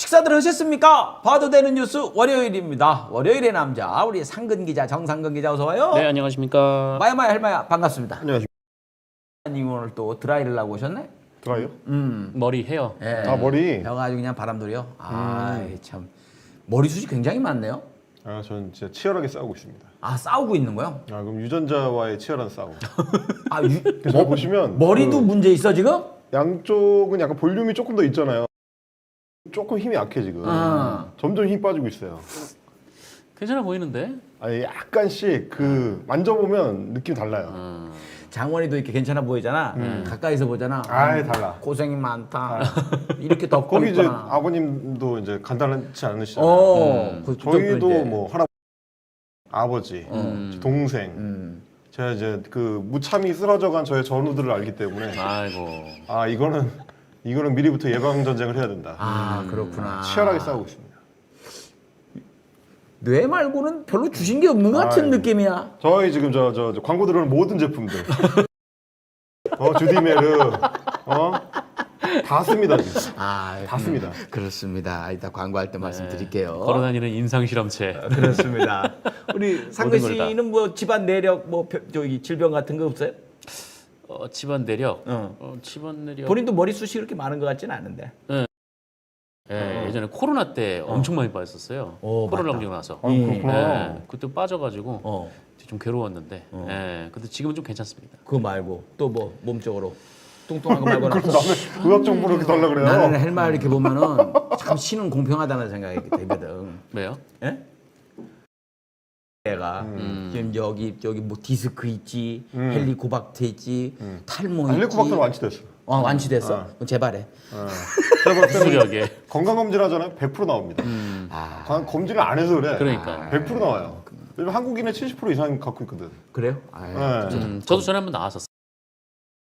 식사들 하셨습니까? 봐도 되는 뉴스 월요일입니다. 월요일의 남자 우리 상근 기자 정상근 기자 어서 와요. 네, 안녕하십니까. 마야마야 헬마야 반갑습니다. 안녕하십니까. 님 오늘 또 드라이를 하고 오셨네? 드라이요? 머리 헤어. 예. 아, 머리? 혀가 아주 그냥 바람돌이요. 아이 참 머리숱이 굉장히 많네요. 아, 전 진짜 치열하게 싸우고 있습니다. 아 싸우고 있는 거요? 아, 그럼 유전자와의 치열한 싸움. 아 그래서 보시면 머리도 그 문제 있어 지금? 양쪽은 약간 볼륨이 조금 더 있잖아요. 조금 힘이 약해 지금. 점점 힘 빠지고 있어요. 괜찮아 보이는데? 아니 약간씩 그 만져보면 느낌 달라요. 장원이도 이렇게 괜찮아 보이잖아. 가까이서 보잖아. 아예 달라. 고생이 많다. 이렇게 덮고 거기 이제 있구나. 아버님도 이제 간단하지 않으시잖아요. 저희도 뭐 할아버지, 아버지, 동생. 제가 이제 그 무참히 쓰러져간 저의 전우들을 알기 때문에 아이고. 아 이거는 미리부터 예방 전쟁을 해야 된다. 아 그렇구나. 치열하게 싸우고 있습니다. 뇌 말고는 별로 주신 게 없는 것 같은 아이고. 느낌이야. 저희 지금 저 광고 들어오는 모든 제품들, 주디메르, 다 씁니다 지금. 다 씁니다. 그렇습니다. 이따 광고할 때 말씀드릴게요. 걸어다니는 임상 실험체. 그렇습니다. 우리 상근 모든 걸 다. 씨는 뭐 집안 내력, 뭐 저기 질병 같은 거 없어요? 집안 내력. 어. 집안 내력. 본인도 머리숱이 그렇게 많은 것 같지는 않은데. 예, 예전에 코로나 때 엄청 많이 빠졌었어요. 코로나 맞다. 걸리고 나서. 아, 그렇구나. 예, 그때 빠져가지고 좀 괴로웠는데. 예, 근데 지금은 좀 괜찮습니다. 그거 말고 또 뭐 몸적으로 뚱뚱한 거 말고는. 그럼 남의 의학 정보를 이렇게 달라 그래요. 나는 헬마 이렇게 보면은 참 신은 공평하다는 생각이 들거든. 왜요? 예? 내가 지금 여기 뭐 디스크 있지, 헬리코박터 있지, 탈모 있지. 알레코박터는 완치됐어. 완치됐어? 그럼 제발해. 제가 볼 때는 수력에. 건강검진 하잖아요. 100% 나옵니다. 검진을 안 해서 그래. 그러니까. 100% 나와요. 왜냐면 한국인의 70% 이상 갖고 있거든. 그래요? 아유, 네. 저도 전에 한번 나왔었어요.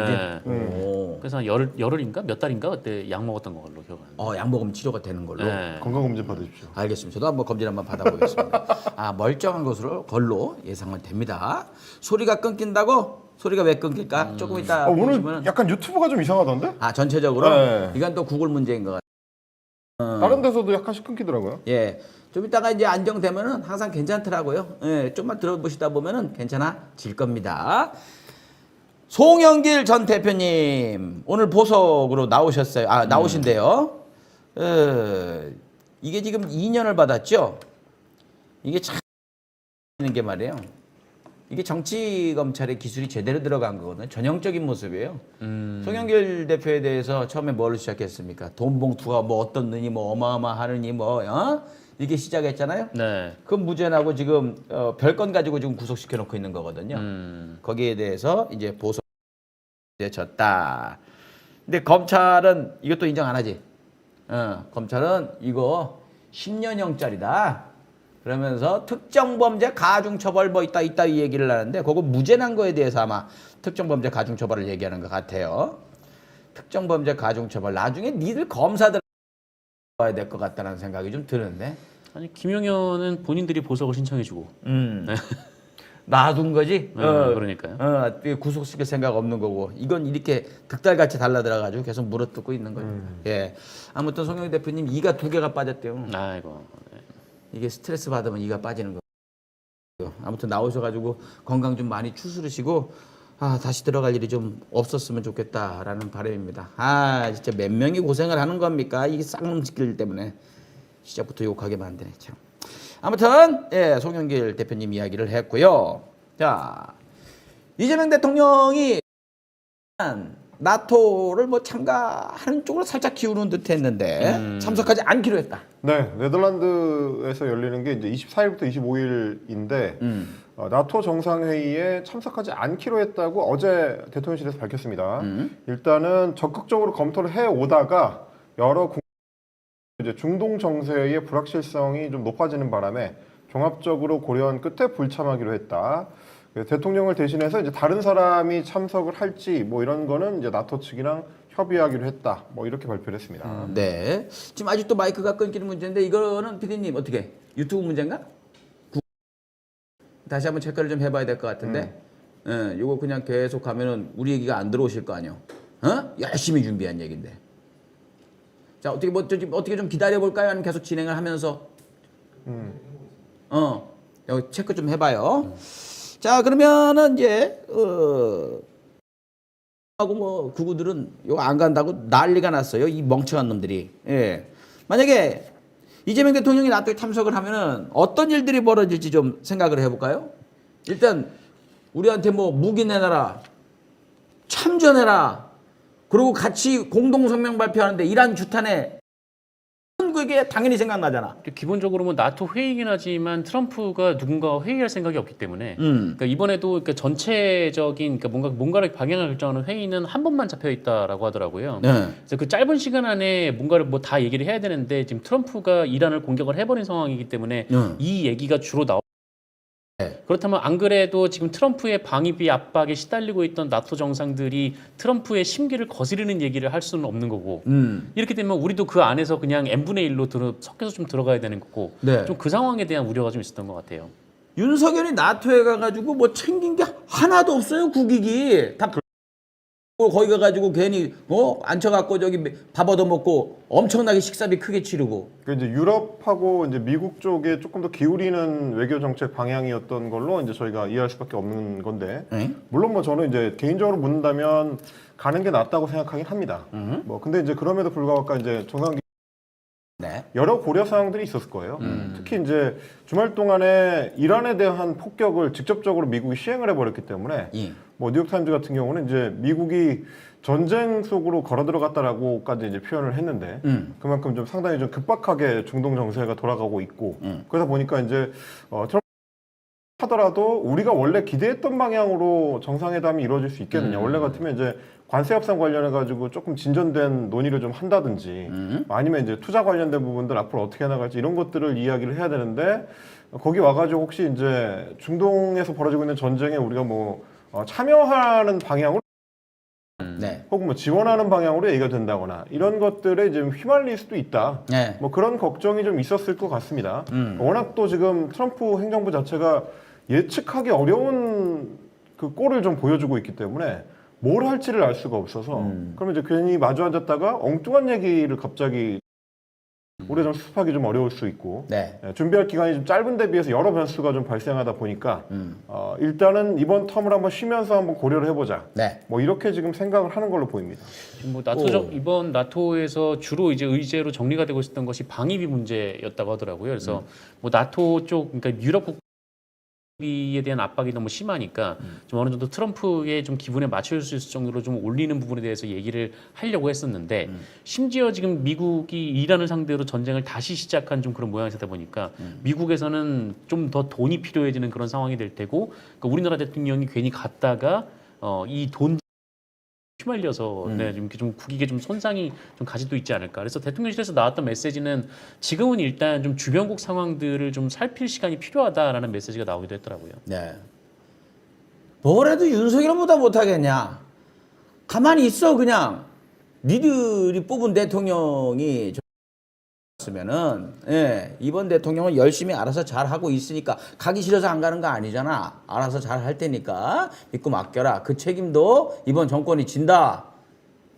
예. 오. 그래서 한 열흘인가 몇 달인가 그때 약 먹었던 걸로 기억하는데. 약 먹으면 치료가 되는 걸로. 예. 건강검진 받으십시오. 알겠습니다. 저도 한번 검진 한번 받아보겠습니다. 멀쩡한 것으로 걸로 예상은 됩니다. 소리가 끊긴다고? 소리가 왜 끊길까? 조금 이따 오늘 보시면 약간 유튜브가 좀 이상하던데? 전체적으로 네. 이건 또 구글 문제인 것 같아요. 다른 데서도 약간씩 끊기더라고요. 예. 좀 이따가 이제 안정되면은 항상 괜찮더라고요. 예. 좀만 들어보시다 보면은 괜찮아질 겁니다. 송영길 전 대표님 오늘 보석으로 나오셨어요. 나오신대요. 이게 지금 2년을 받았죠. 이게 참 있는 게 말이에요. 이게 정치 검찰의 기술이 제대로 들어간 거거든요. 전형적인 모습이에요. 송영길 대표에 대해서 처음에 뭘 시작했습니까? 돈 봉투가 뭐 어떤 눈이 뭐 어마어마하느니 뭐 이게 시작했잖아요. 네. 그 무죄나고 지금 별건 가지고 지금 구속시켜 놓고 있는 거거든요. 거기에 대해서 이제 보석졌다. 근데 검찰은 이것도 인정 안 하지. 검찰은 이거 10년형짜리다. 그러면서 특정범죄 가중처벌 뭐 있다 이 얘기를 하는데 그거 무죄 난 거에 대해서 아마 특정범죄 가중처벌을 얘기하는 것 같아요. 특정범죄 가중처벌 나중에 니들 검사들 봐야 될 것 같다는 생각이 좀 드는데. 아니 김용현은 본인들이 보석을 신청해주고. 놔둔 거지. 그러니까요. 구속시킬 생각 없는 거고 이건 이렇게 득달같이 달라들어가지고 계속 물어뜯고 있는 거예요. 예. 아무튼 송영길 대표님 이가 2개가 빠졌대요. 아이고. 이게 스트레스 받으면 이가 빠지는 거. 아무튼 나오셔가지고 건강 좀 많이 추스르시고 다시 들어갈 일이 좀 없었으면 좋겠다라는 바람입니다. 진짜 몇 명이 고생을 하는 겁니까? 이 쌍놈 새끼들 때문에 시작부터 욕하게 만드네 참. 아무튼 송영길 대표님 이야기를 했고요. 자, 이재명 대통령이 나토를 뭐 참가하는 쪽으로 살짝 기우는 듯했는데 참석하지 않기로 했다. 네, 네덜란드에서 열리는 게 이제 24일부터 25일인데 나토 정상회의에 참석하지 않기로 했다고 어제 대통령실에서 밝혔습니다. 일단은 적극적으로 검토를 해 오다가 여러 이제 중동 정세의 불확실성이 좀 높아지는 바람에 종합적으로 고려한 끝에 불참하기로 했다. 대통령을 대신해서 이제 다른 사람이 참석을 할지 뭐 이런 거는 이제 나토 측이랑 협의하기로 했다. 뭐 이렇게 발표를 했습니다. 네. 지금 아직도 마이크가 끊기는 문제인데 이거는 PD님 어떻게 유튜브 문제인가? 다시 한번 체크를 좀 해봐야 될 것 같은데. 이거 그냥 계속 가면은 우리 얘기가 안 들어오실 거 아니요? 열심히 준비한 얘긴데. 자, 어떻게 좀 기다려 볼까요? 아니면 계속 진행을 하면서 여기 체크 좀 해봐요. 자, 그러면은 이제 하고 뭐 구구들은 이거 안 간다고 난리가 났어요. 이 멍청한 놈들이. 예. 만약에 이재명 대통령이 나토에 참석을 하면은 어떤 일들이 벌어질지 좀 생각을 해볼까요? 일단 우리한테 뭐 무기 내놔라, 참전해라, 그리고 같이 공동성명 발표하는데 이란 주탄에 그게 당연히 생각나잖아. 기본적으로 뭐 나토 회의긴 하지만 트럼프가 누군가와 회의할 생각이 없기 때문에 그러니까 이번에도 그러니까 전체적인 그러니까 뭔가를 방향을 결정하는 회의는 한 번만 잡혀 있다라고 하더라고요. 네. 그래서 그 짧은 시간 안에 뭔가를 뭐 다 얘기를 해야 되는데 지금 트럼프가 이란을 공격을 해버린 상황이기 때문에 이 얘기가 주로 나오. 그렇다면 안 그래도 지금 트럼프의 방위비 압박에 시달리고 있던 나토 정상들이 트럼프의 심기를 거스르는 얘기를 할 수는 없는 거고 이렇게 되면 우리도 그 안에서 그냥 n분의 1로 섞여서 좀 들어가야 되는 거고 네. 좀 그 상황에 대한 우려가 좀 있었던 것 같아요. 윤석열이 나토에 가가지고 뭐 챙긴 게 하나도 없어요. 국익이 다 거기 가가지고 괜히 앉혀갖고 저기 밥 얻어먹고 엄청나게 식사비 크게 치르고. 그 이제 유럽하고 이제 미국 쪽에 조금 더 기울이는 외교 정책 방향이었던 걸로 이제 저희가 이해할 수밖에 없는 건데 물론 뭐 저는 이제 개인적으로 묻는다면 가는 게 낫다고 생각하긴 합니다. 뭐 근데 이제 그럼에도 불구하고 아까 이제 정상 네. 여러 고려 사항들이 있었을 거예요. 특히 이제 주말 동안에 이란에 대한 폭격을 직접적으로 미국이 시행을 해버렸기 때문에 뭐 뉴욕타임즈 같은 경우는 이제 미국이 전쟁 속으로 걸어 들어갔다라고까지 이제 표현을 했는데 그만큼 좀 상당히 좀 급박하게 중동 정세가 돌아가고 있고 그러다 보니까 이제 트럼프 하더라도 우리가 원래 기대했던 방향으로 정상회담이 이루어질 수 있겠느냐. 원래 같으면 이제 관세 협상 관련해 가지고 조금 진전된 논의를 좀 한다든지 아니면 이제 투자 관련된 부분들 앞으로 어떻게 나갈지 이런 것들을 이야기를 해야 되는데 거기 와가지고 혹시 이제 중동에서 벌어지고 있는 전쟁에 우리가 뭐 참여하는 방향으로 네. 혹은 뭐 지원하는 방향으로 얘기가 된다거나 이런 것들에 이제 휘말릴 수도 있다. 네. 뭐 그런 걱정이 좀 있었을 것 같습니다. 워낙 또 지금 트럼프 행정부 자체가 예측하기 어려운 그 꼴을 좀 보여주고 있기 때문에 뭘 할지를 알 수가 없어서 그러면 이제 괜히 마주 앉았다가 엉뚱한 얘기를 갑자기 오래 좀 수습하기 좀 어려울 수 있고 네. 준비할 기간이 좀 짧은 데 비해서 여러 변수가 좀 발생하다 보니까 일단은 이번 텀을 한번 쉬면서 한번 고려를 해보자. 네. 뭐 이렇게 지금 생각을 하는 걸로 보입니다. 지금 뭐 이번 나토에서 주로 이제 의제로 정리가 되고 있었던 것이 방위비 문제였다고 하더라고요. 그래서 뭐 나토 쪽 그러니까 유럽 비에 대한 압박이 너무 심하니까 좀 어느 정도 트럼프의 좀 기분에 맞출 수 있을 정도로 좀 올리는 부분에 대해서 얘기를 하려고 했었는데 심지어 지금 미국이 이란을 상대로 전쟁을 다시 시작한 좀 그런 모양새다 보니까 미국에서는 좀 더 돈이 필요해지는 그런 상황이 될 테고 그러니까 우리나라 대통령이 괜히 갔다가 이 돈 휘말려서 네, 좀 이렇게 좀 국익에 좀 손상이 좀 가지도 있지 않을까. 그래서 대통령실에서 나왔던 메시지는 지금은 일단 좀 주변국 상황들을 좀 살필 시간이 필요하다라는 메시지가 나오기도 했더라고요. 네. 뭐래도 윤석열보다 못하겠냐. 가만히 있어 그냥. 니들이 뽑은 대통령이 으면은 이번 대통령은 열심히 알아서 잘 하고 있으니까 가기 싫어서 안 가는 거 아니잖아. 알아서 잘 할 테니까 믿고 맡겨라. 그 책임도 이번 정권이 진다.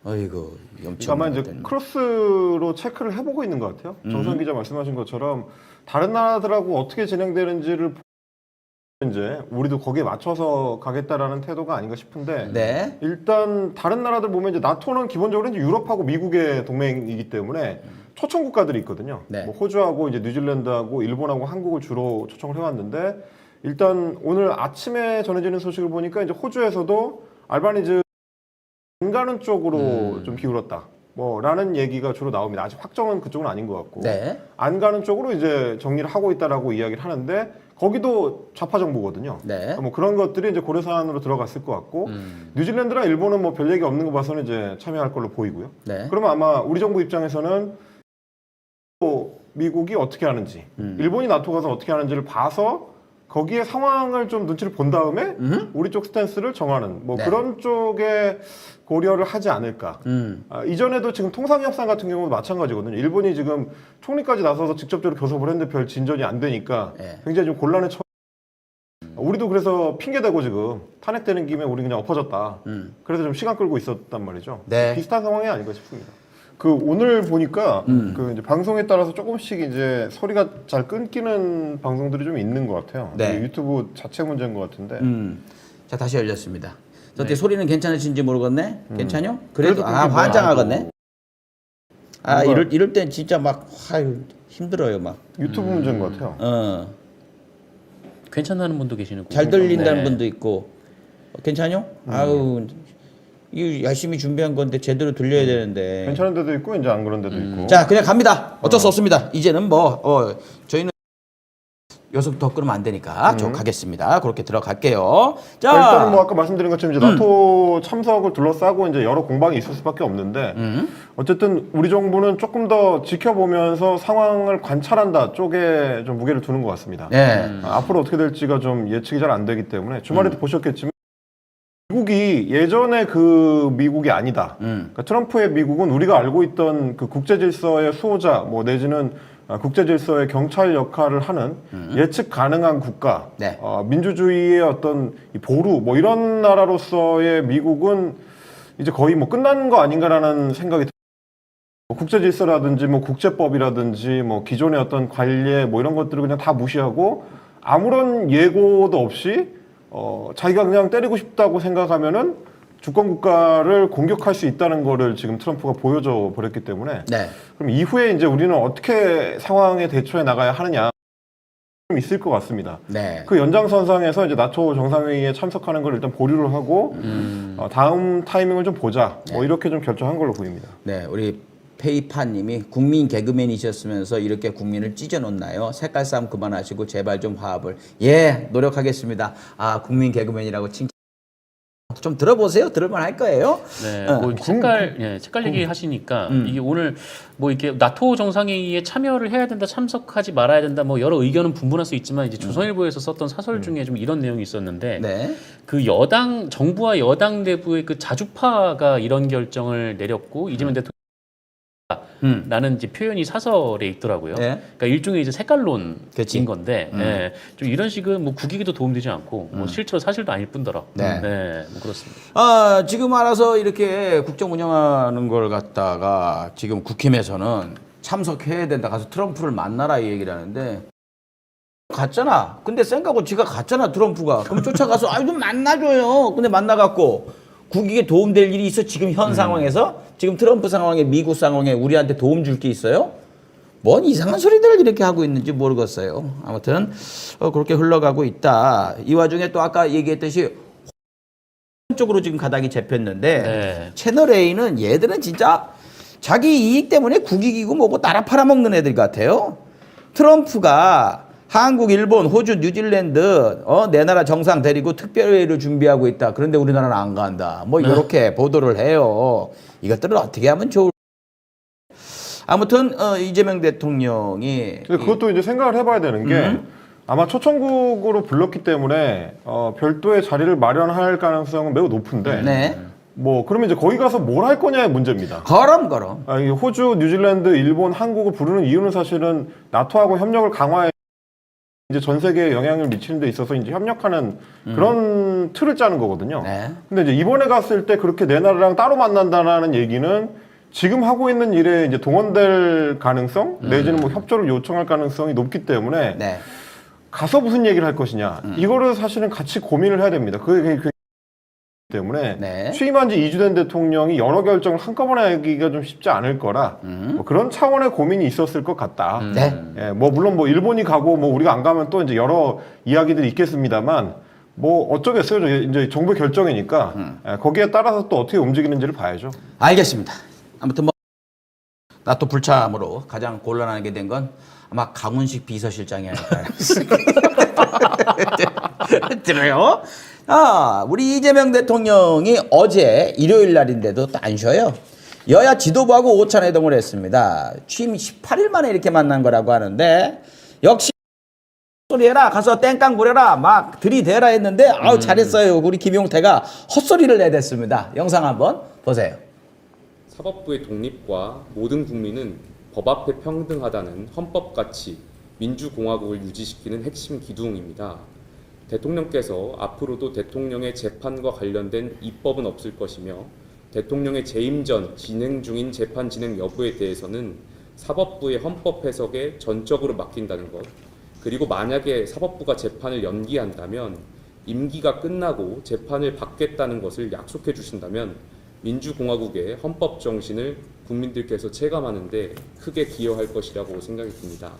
어이구 염치 아마 이제 크로스로 체크를 해보고 있는 것 같아요. 정선 기자 말씀하신 것처럼 다른 나라들하고 어떻게 진행되는지를 이제 우리도 거기에 맞춰서 가겠다라는 태도가 아닌가 싶은데 네. 일단 다른 나라들 보면 이제 나토는 기본적으로 이제 유럽하고 미국의 동맹이기 때문에 초청 국가들이 있거든요. 네. 뭐 호주하고 이제 뉴질랜드하고 일본하고 한국을 주로 초청을 해왔는데 일단 오늘 아침에 전해지는 소식을 보니까 이제 호주에서도 알바니즈 안 가는 쪽으로 좀 기울었다. 뭐라는 얘기가 주로 나옵니다. 아직 확정은 그쪽은 아닌 것 같고 네. 안 가는 쪽으로 이제 정리를 하고 있다라고 이야기를 하는데 거기도 좌파 정부거든요. 네. 뭐 그런 것들이 이제 고려 사안으로 들어갔을 것 같고 뉴질랜드랑 일본은 뭐 별 얘기 없는 거 봐서는 이제 참여할 걸로 보이고요. 네. 그러면 아마 우리 정부 입장에서는 또 미국이 어떻게 하는지, 일본이 나토 가서 어떻게 하는지를 봐서 거기에 상황을 좀 눈치를 본 다음에 우리 쪽 스탠스를 정하는 뭐 네. 그런 쪽에 고려를 하지 않을까. 이전에도 지금 통상협상 같은 경우도 마찬가지거든요. 일본이 지금 총리까지 나서서 직접적으로 교섭을 했는데 별 진전이 안 되니까 네. 굉장히 좀 곤란에 우리도 그래서 핑계대고 지금 탄핵되는 김에 우리 그냥 엎어졌다. 그래서 좀 시간 끌고 있었단 말이죠. 네. 비슷한 상황이 아닌가 싶습니다. 그 오늘 보니까 그 이제 방송에 따라서 조금씩 이제 소리가 잘 끊기는 방송들이 좀 있는 것 같아요. 네. 이게 유튜브 자체 문제인 것 같은데. 자 다시 열렸습니다. 어떻게 소리는 괜찮으신지 모르겠네. 괜찮요? 그래도 그래도 환장하겠네. 아 뭔가- 이럴 땐 진짜 막 힘들어요 막. 유튜브 문제인 것 같아요. 괜찮다는 분도 계시는 거고. 잘 들린다는 네. 분도 있고. 괜찮요? 아우 이거 열심히 준비한 건데 제대로 들려야 되는데. 괜찮은 데도 있고 이제 안 그런 데도 있고. 자 그냥 갑니다. 어쩔 수 없습니다. 이제는 저희는 여기서부터 끊으면 안 되니까 저 가겠습니다. 그렇게 들어갈게요. 자 일단은 뭐 아까 말씀드린 것처럼 이제 나토 참석을 둘러싸고 이제 여러 공방이 있을 수밖에 없는데 어쨌든 우리 정부는 조금 더 지켜보면서 상황을 관찰한다 쪽에 좀 무게를 두는 것 같습니다. 네. 앞으로 어떻게 될지가 좀 예측이 잘 안 되기 때문에 주말에도 보셨겠지만 미국이 예전에 그 미국이 아니다. 그러니까 트럼프의 미국은 우리가 알고 있던 그 국제 질서의 수호자 뭐 내지는 국제 질서의 경찰 역할을 하는 예측 가능한 국가, 네. 민주주의의 어떤 이 보루 뭐 이런 나라로서의 미국은 이제 거의 뭐 끝난 거 아닌가라는 생각이 뭐 국제 질서라든지 뭐 국제법이라든지 뭐 기존의 어떤 관례 뭐 이런 것들을 그냥 다 무시하고 아무런 예고도 없이 자기가 그냥 때리고 싶다고 생각하면은 주권 국가를 공격할 수 있다는 거를 지금 트럼프가 보여줘 버렸기 때문에 네. 그럼 이후에 이제 우리는 어떻게 상황에 대처해 나가야 하느냐 좀 있을 것 같습니다. 네. 그 연장선상에서 이제 나토 정상회의에 참석하는 걸 일단 보류를 하고 다음 타이밍을 좀 보자. 뭐 이렇게 좀 결정한 걸로 보입니다. 네, 우리 페이파님이 국민 개그맨이셨으면서 이렇게 국민을 찢어놓나요? 색깔 싸움 그만하시고 제발 좀 화합을. 예, 노력하겠습니다. 아, 국민 개그맨이라고 칭찬 좀 들어보세요. 들을만 할 거예요. 네, 뭐 이렇게 색깔 얘기 하시니까 이게 오늘 뭐 이렇게 나토 정상회의에 참여를 해야 된다, 참석하지 말아야 된다, 뭐 여러 의견은 분분할 수 있지만 이제 조선일보에서 썼던 사설 중에 좀 이런 내용이 있었는데 네. 그 정부와 여당 내부의 그 자주파가 이런 결정을 내렸고 이재명 대통령 라는 이제 표현이 사설에 있더라고요. 네. 그러니까 일종의 이제 색깔론인 그치. 건데, 예, 좀 이런 식은 뭐 국익에도 도움되지 않고, 뭐 실제로 사실도 아닐 뿐더러, 네. 뭐 그렇습니다. 아, 지금 알아서 이렇게 국정 운영하는 걸 갖다가 지금 국힘에서는 참석해야 된다. 가서 트럼프를 만나라 이 얘기를 하는데 갔잖아. 근데 쌩까고 지가 갔잖아 트럼프가. 그럼 쫓아가서 아유 좀 만나줘요. 근데 만나갖고 국익에 도움될 일이 있어 지금 현 상황에서 지금 트럼프 상황에 미국 상황에 우리한테 도움 줄 게 있어요? 뭔 이상한 소리들을 이렇게 하고 있는지 모르겠어요. 아무튼 그렇게 흘러가고 있다. 이 와중에 또 아까 얘기했듯이 쪽으로 지금 가닥이 잡혔는데 네. 채널 A는 얘들은 진짜 자기 이익 때문에 국익이고 뭐고 따라 팔아먹는 애들 같아요. 트럼프가 한국, 일본, 호주, 뉴질랜드 내 나라 정상 데리고 특별회의를 준비하고 있다. 그런데 우리나라는 안 간다. 뭐 이렇게 보도를 해요. 이것들을 어떻게 하면 좋을 아무튼 이재명 대통령이 근데 그것도 이제 생각을 해봐야 되는 게 아마 초청국으로 불렀기 때문에 별도의 자리를 마련할 가능성은 매우 높은데 네. 뭐 그러면 이제 거기 가서 뭘 할 거냐의 문제입니다. 거럼 이 호주, 뉴질랜드, 일본, 한국을 부르는 이유는 사실은 나토하고 협력을 강화해 이제 전 세계에 영향을 미치는 데 있어서 이제 협력하는 그런 틀을 짜는 거거든요. 네. 근데 이제 이번에 갔을 때 그렇게 내 나라랑 따로 만난다라는 얘기는 지금 하고 있는 일에 이제 동원될 가능성 내지는 뭐 협조를 요청할 가능성이 높기 때문에 네. 가서 무슨 얘기를 할 것이냐 이거를 사실은 같이 고민을 해야 됩니다. 그게 때문에 네. 취임한 지 2주 된 대통령이 여러 결정을 한꺼번에 하기가 좀 쉽지 않을 거라 뭐 그런 차원의 고민이 있었을 것 같다. 네. 예, 뭐 물론 뭐 일본이 가고 뭐 우리가 안 가면 또 이제 여러 이야기들이 있겠습니다만 뭐 어쩌겠어요. 이제 정부 결정이니까 예, 거기에 따라서 또 어떻게 움직이는지를 봐야죠. 알겠습니다. 아무튼 뭐 나토 불참으로 가장 곤란하게 된 건 아마 강훈식 비서실장이 아닐까. 들어요? 아, 우리 이재명 대통령이 어제 일요일 날인데도 또 안 쉬어요. 여야 지도부하고 오찬 회동을 했습니다. 취임 18일 만에 이렇게 만난 거라고 하는데 역시 소리 해라 가서 땡깡 부려라 막 들이대라 했는데 아우 잘했어요. 우리 김용태가 헛소리를 내댔습니다. 영상 한번 보세요. 사법부의 독립과 모든 국민은 법 앞에 평등하다는 헌법 가치, 민주공화국을 유지시키는 핵심 기둥입니다. 대통령께서 앞으로도 대통령의 재판과 관련된 입법은 없을 것이며 대통령의 재임 전 진행 중인 재판 진행 여부에 대해서는 사법부의 헌법 해석에 전적으로 맡긴다는 것, 그리고 만약에 사법부가 재판을 연기한다면 임기가 끝나고 재판을 받겠다는 것을 약속해 주신다면 민주공화국의 헌법 정신을 국민들께서 체감하는데 크게 기여할 것이라고 생각이 듭니다.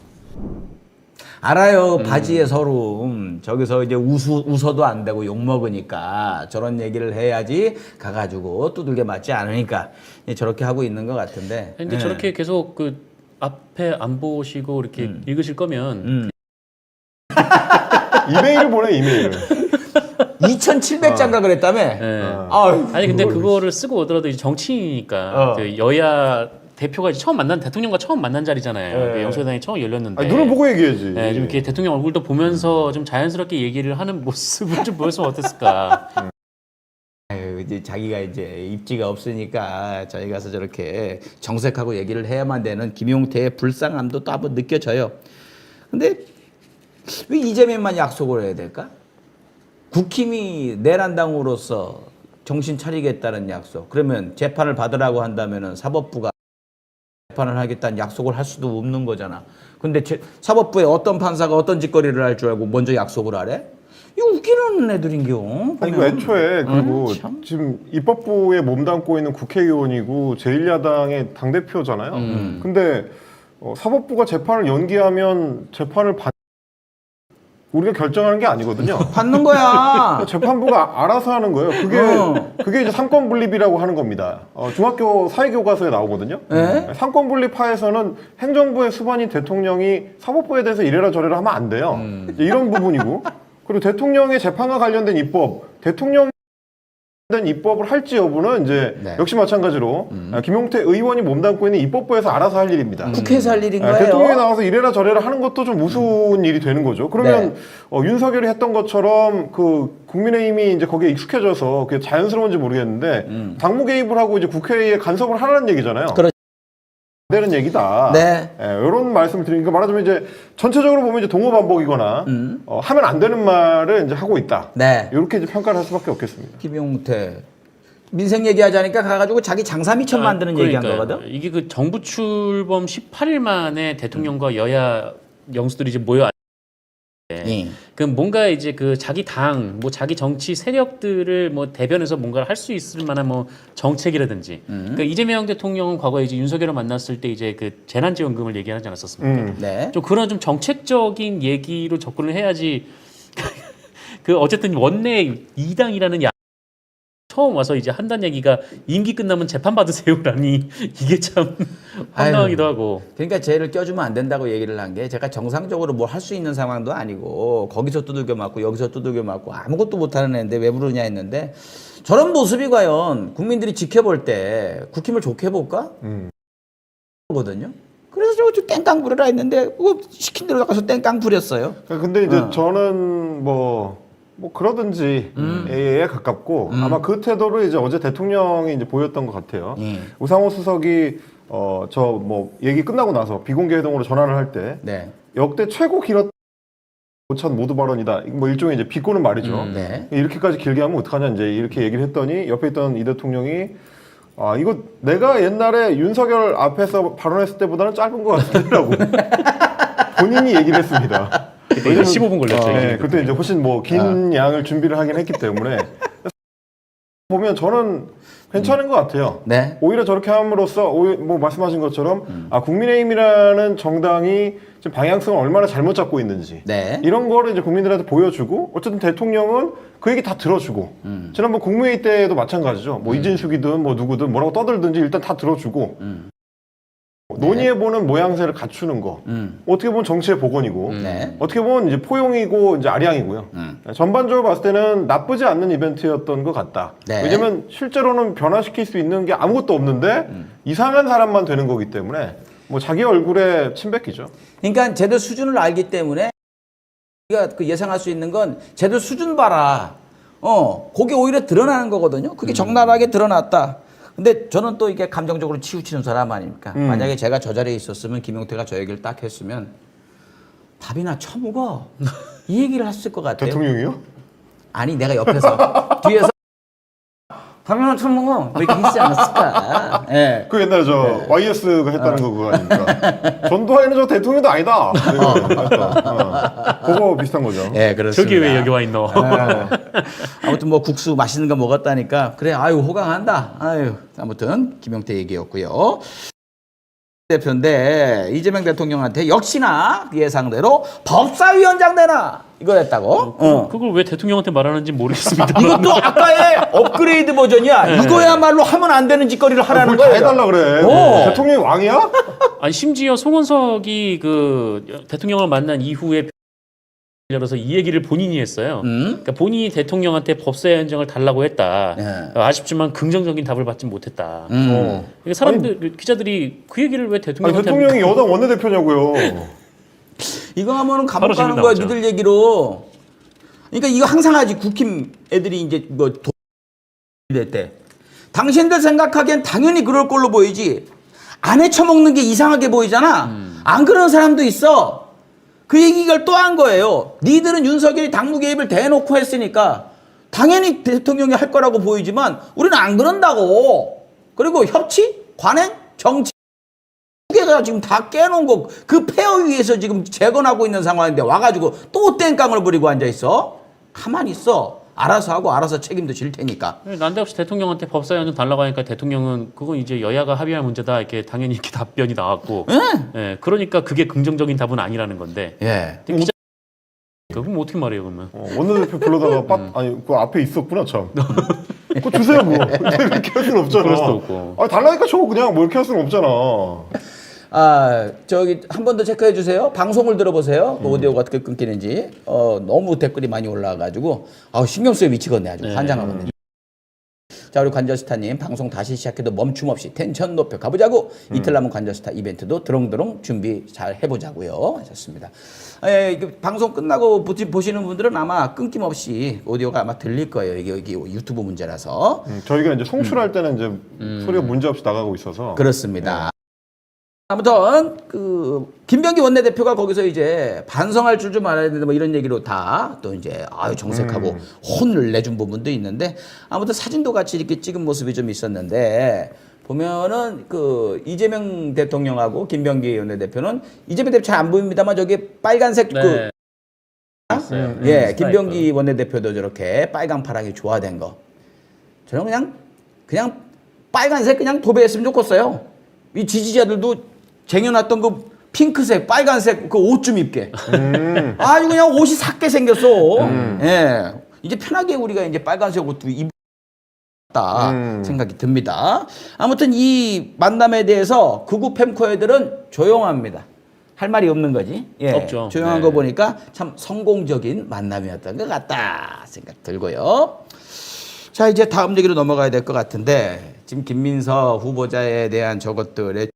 알아요. 바지에 서름. 저기서 이제 웃어도 안 되고 욕 먹으니까 저런 얘기를 해야지 가가지고 두들겨 맞지 않으니까 저렇게 하고 있는 것 같은데. 근데 예. 저렇게 계속 그 앞에 안 보시고 이렇게 읽으실 거면 이메일을 보내 이메일을. 2,700자인가 그랬다며? 예. 아유, 아니 근데 그거를 쓰고 오더라도 이제 정치인이니까 그 여야 대표가 이제 처음 만난 대통령과 처음 만난 자리잖아요. 네. 영수회담이 처음 열렸는데. 아니, 눈을 보고 얘기해야지. 네, 좀 이렇게 대통령 얼굴도 보면서 좀 자연스럽게 얘기를 하는 모습을 좀 보였으면 어땠을까. 아유, 이제 자기가 이제 입지가 없으니까 저희 가서 저렇게 정색하고 얘기를 해야만 되는 김용태의 불쌍함도 또 한번 느껴져요. 근데 왜 이재명만 약속을 해야 될까? 국힘이 내란당으로서 정신 차리겠다는 약속. 그러면 재판을 받으라고 한다면은 사법부가 재판을 하겠다는 약속을 할 수도 없는 거잖아. 근데 사법부에 어떤 판사가 어떤 짓거리를 할 줄 알고 먼저 약속을 하래? 이거 웃기는 애들인겨. 아니 그 애초에 그리고 참. 지금 입법부에 몸담고 있는 국회의원이고 제1야당의 당 대표잖아요. 근데 사법부가 재판을 연기하면 재판을 우리가 결정하는 게 아니거든요. 받는 거야. 재판부가 알아서 하는 거예요. 그게 이제 상권 분립이라고 하는 겁니다. 중학교 사회교과서에 나오거든요. 네? 상권 분립하에서는 행정부의 수반인 대통령이 사법부에 대해서 이래라 저래라 하면 안 돼요. 이제 이런 부분이고, 그리고 대통령의 재판과 관련된 입법, 대통령 된 입법을 할지 여부는 이제 네. 역시 마찬가지로 김용태 의원이 몸담고 있는 입법부에서 알아서 할 일입니다. 국회에서 할 일인 거예요. 대통령이 나와서 이래라 저래라 하는 것도 좀 우스운 일이 되는 거죠. 그러면 윤석열이 했던 것처럼 그 국민의힘이 이제 거기에 익숙해져서 그게 자연스러운지 모르겠는데 당무 개입을 하고 이제 국회에 간섭을 하라는 얘기잖아요. 그렇죠. 안 되는 얘기다. 네. 이런 말씀을 드리니까 말하자면 이제 전체적으로 보면 이제 동어반복이거나 하면 안 되는 말을 이제 하고 있다. 네. 이렇게 이제 평가를 할 수밖에 없겠습니다. 김용태 민생 얘기하자니까 가가지고 자기 장사 미천 만드는 얘기한 거거든. 이게 그 정부 출범 18일 만에 대통령과 여야 영수들이 이제 모여 그 뭔가 이제 그 자기 당, 뭐 자기 정치 세력들을 뭐 대변해서 뭔가를 할 수 있을 만한 뭐 정책이라든지. 그러니까 이재명 대통령은 과거에 이제 윤석열을 만났을 때 이제 그 재난지원금을 얘기하지 않았었습니까? 네. 좀 그런 좀 정책적인 얘기로 접근을 해야지. 그 어쨌든 원내 2당이라는 처음 와서 이제 한다는 얘기가 임기 끝나면 재판 받으세요라니 이게 참 황당하기도 하고. 그러니까 쟤를 껴주면 안 된다고 얘기를 한 게 제가 정상적으로 뭘 할 수 있는 상황도 아니고 거기서 두들겨 맞고 여기서 두들겨 맞고 아무것도 못하는 애인데 왜 부르냐 했는데 저런 모습이 과연 국민들이 지켜볼 때 국힘을 좋게 볼까? 거든요. 그래서 저거 좀 땡깡 부려라 했는데 그거 시킨 대로 가서 땡깡 부렸어요. 근데 이제 저는 뭐 그러든지 에 가깝고 아마 그 태도를 이제 어제 대통령이 이제 보였던 것 같아요. 우상호 수석이 저 뭐 얘기 끝나고 나서 비공개 회동으로 전화를 할 때 네. 역대 최고 길었던 오찬 모두 발언이다. 뭐 일종의 이제 비꼬는 말이죠. 네. 이렇게까지 길게 하면 어떡하냐 이제 이렇게 얘기를 했더니 옆에 있던 이 대통령이 이거 내가 옛날에 윤석열 앞에서 발언했을 때보다는 짧은 것 같더라고. 본인이 얘기를 했습니다. 그때 15분 걸렸죠. 네, 그때 이제 훨씬 뭐 긴 양을 준비를 하긴 했기 때문에 보면 저는 괜찮은 것 같아요. 네. 오히려 저렇게 함으로써 뭐 말씀하신 것처럼 국민의힘이라는 정당이 지금 방향성을 얼마나 잘못 잡고 있는지 네. 이런 거를 이제 국민들한테 보여주고 어쨌든 대통령은 그 얘기 다 들어주고 지난번 국무회의 때도 마찬가지죠. 뭐 이진숙이든 뭐 누구든 뭐라고 떠들든지 일단 다 들어주고 논의해보는 모양새를 갖추는 거 어떻게 보면 정치의 복원이고 네. 어떻게 보면 이제 포용이고 이제 아량이고요. 전반적으로 봤을 때는 나쁘지 않는 이벤트였던 것 같다. 네. 왜냐면 실제로는 변화시킬 수 있는 게 아무것도 없는데 이상한 사람만 되는 거기 때문에 뭐 자기 얼굴에 침 뱉기죠. 그러니까 쟤들 수준을 알기 때문에 우리가 그 예상할 수 있는 건 쟤들 수준 봐라. 그게 오히려 드러나는 거거든요. 그게 적나라하게 드러났다. 근데 저는 또 이게 감정적으로 치우치는 사람 아닙니까? 만약에 제가 저 자리에 있었으면 김용태가 저 얘기를 딱 했으면 밥이나 처먹어. 이 얘기를 했을 것 같아요. 대통령이요? 아니 내가 옆에서 뒤에서 하면 참뭐 이렇게 했지 않았을까? 예. 그 옛날에 저 YS가 했다는 거 그거 아닙니까? 전두환이는 저 대통령도 아니다. 그거 비슷한 거죠. 예, 그렇습니다. 저기 왜 여기 와 있노? 아무튼 뭐 국수 맛있는 거 먹었다니까 그래 아유 호강한다. 아유 아무튼 김용태 얘기였고요. 대표인데 이재명 대통령한테 역시나 예상대로 법사위원장 되나 이거였다고. 그걸 왜 대통령한테 말하는지 모르겠습니다. 이것도 아까의 업그레이드 버전이야. 이거야말로 하면 안 되는 짓거리를 하라는 뭘 다 거예요. 해달라 그래. 오. 대통령이 왕이야? 아니 심지어 송원석이 그 대통령을 만난 이후에 열어서 이 얘기를 본인이 했어요. 그러니까 본인이 대통령한테 법사위원장을 달라고 했다. 예. 아쉽지만 긍정적인 답을 받지 못했다. 어. 그러니까 사람들 기자들이 그 얘기를 왜 아니, 대통령한테 대통령이 여당 원내대표냐고요. 이거 하면은 감옥 바로 가는 질문 거야 나오죠. 니들 얘기로. 그러니까 이거 항상 하지 국힘 애들이 이제 뭐 됐대. 당신들 생각하기엔 당연히 그럴 걸로 보이지. 안 헤쳐먹는 게 이상하게 보이잖아. 안 그런 사람도 있어. 그 얘기를 또 한 거예요. 니들은 윤석열이 당무 개입을 대놓고 했으니까 당연히 대통령이 할 거라고 보이지만 우리는 안 그런다고. 그리고 협치, 관행, 정치 두 개가 지금 다 깨놓은 거 그 폐허 위에서 지금 재건하고 있는 상황인데 와가지고 또 땡깡을 부리고 앉아 있어. 가만히 있어. 알아서 하고 알아서 책임도 질 테니까. 난데없이 대통령한테 법사위원장 달라고 하니까 대통령은 그건 이제 여야가 합의할 문제다 이렇게 당연히 이렇게 답변이 나왔고, 예, 그러니까 그게 긍정적인 답은 아니라는 건데. 예. 근데 기자 그럼 어떻게 말해요 그러면? 원내대표 불러다가 아니 그 앞에 있었구나 참. 그거 주세요 그거. 이렇게 할 수는 없잖아. 그럴 수도 없고. 아 달라니까 줘 그냥 뭐 이렇게 할 수는 없잖아. 아, 저기 한 번 더 체크해 주세요. 방송을 들어보세요. 오디오가 어떻게 끊기는지. 너무 댓글이 많이 올라와가지고 신경 쓰여 미치겠네 아주 환장하고 있네. 자, 우리 관저스타님 방송 다시 시작해도 멈춤 없이 텐션 높여 가보자고. 이틀 남은 관저스타 이벤트도 드렁드렁 준비 잘 해보자고요. 하셨습니다. 방송 끝나고 보시는 분들은 아마 끊김없이 오디오가 아마 들릴 거예요. 이게 유튜브 문제라서. 저희가 이제 송출할 때는 이제 소리가 문제 없이 나가고 있어서. 그렇습니다. 아무튼 김병기 원내대표가 거기서 이제 반성할 줄 좀 알아야 된다 뭐 이런 얘기로 다 또 이제 정색하고 혼을 내준 부분도 있는데 아무튼 사진도 같이 이렇게 찍은 모습이 좀 있었는데 보면은 이재명 대통령하고 김병기 원내대표는 이재명 대표 잘 안 보입니다만 저기 빨간색 네. 예, 김병기 원내대표도 저렇게 빨강 파랑이 조화된 거 저는 그냥 빨간색 그냥 도배했으면 좋겠어요. 이 지지자들도 쟁여놨던 그 핑크색, 빨간색 그 옷 좀 입게. 아주 그냥 옷이 삭게 생겼어. 예. 이제 편하게 우리가 이제 빨간색 옷도 입다 생각이 듭니다. 아무튼 이 만남에 대해서 극우 팸코 애들은 조용합니다. 할 말이 없는 거지. 예. 없죠. 조용한 네. 거 보니까 참 성공적인 만남이었던 것 같다 생각 들고요. 자, 이제 다음 얘기로 넘어가야 될 것 같은데 지금 김민서 후보자에 대한 저것들의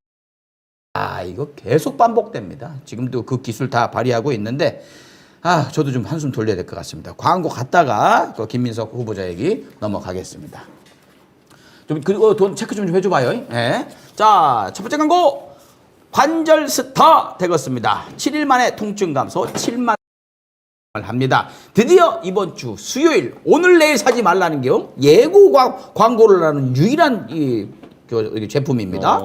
이거 계속 반복됩니다. 지금도 그 기술 다 발휘하고 있는데 저도 좀 한숨 돌려야 될 것 같습니다. 광고 갔다가 김민석 후보자 얘기 넘어가겠습니다. 그리고 돈 체크 좀 해줘봐요. 예. 자, 첫 번째 광고 관절 스타 되겠습니다. 7일 만에 통증 감소 7만 합니다. 드디어 이번 주 수요일 오늘 내일 사지 말라는 게 예고 광고를 하는 유일한 제품입니다.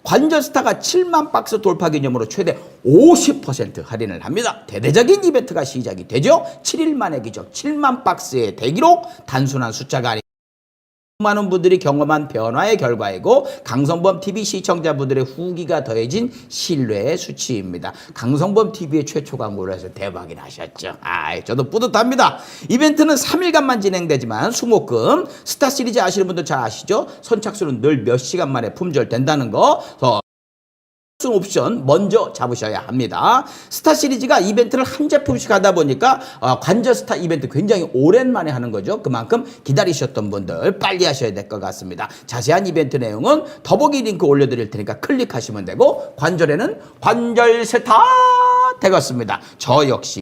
관절스타가 7만 박스 돌파 기념으로 최대 50% 할인을 합니다. 대대적인 이벤트가 시작이 되죠. 7일 만의 기적 7만 박스의 대기록 단순한 숫자가 아닙니다. 많은 분들이 경험한 변화의 결과이고 강성범 TV 시청자분들의 후기가 더해진 신뢰의 수치입니다. 강성범 TV의 최초 광고를 해서 대박이 나셨죠. 저도 뿌듯합니다. 이벤트는 3일간만 진행되지만 수목금 스타 시리즈 아시는 분들 잘 아시죠? 선착순은 늘 몇 시간 만에 품절된다는 거. 옵션 먼저 잡으셔야 합니다. 스타 시리즈가 이벤트를 한 제품씩 하다 보니까 관절 스타 이벤트 굉장히 오랜만에 하는 거죠. 그만큼 기다리셨던 분들 빨리 하셔야 될 것 같습니다. 자세한 이벤트 내용은 더보기 링크 올려드릴 테니까 클릭하시면 되고 관절에는 관절 스타 되겠습니다. 저 역시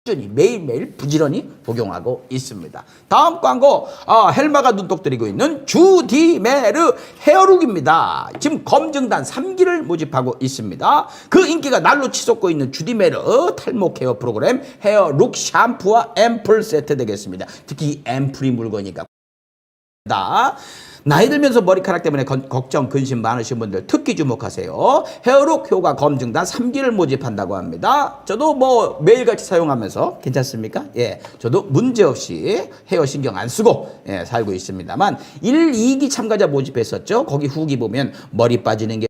매일매일 부지런히 복용하고 있습니다. 다음 광고 헬마가 눈독 들이고 있는 주디메르 헤어룩입니다. 지금 검증단 3기를 모집하고 있습니다. 그 인기가 날로 치솟고 있는 주디메르 탈모 케어 프로그램 헤어룩 샴푸와 앰플 세트 되겠습니다. 특히 이 앰플이 물건이니까 나이 들면서 머리카락 때문에 걱정, 근심 많으신 분들 특히 주목하세요. 헤어룩 효과 검증단 3기를 모집한다고 합니다. 저도 뭐 매일같이 사용하면서 괜찮습니까? 예, 저도 문제없이 헤어 신경 안 쓰고 예, 살고 있습니다만 1, 2기 참가자 모집했었죠. 거기 후기 보면 머리 빠지는 게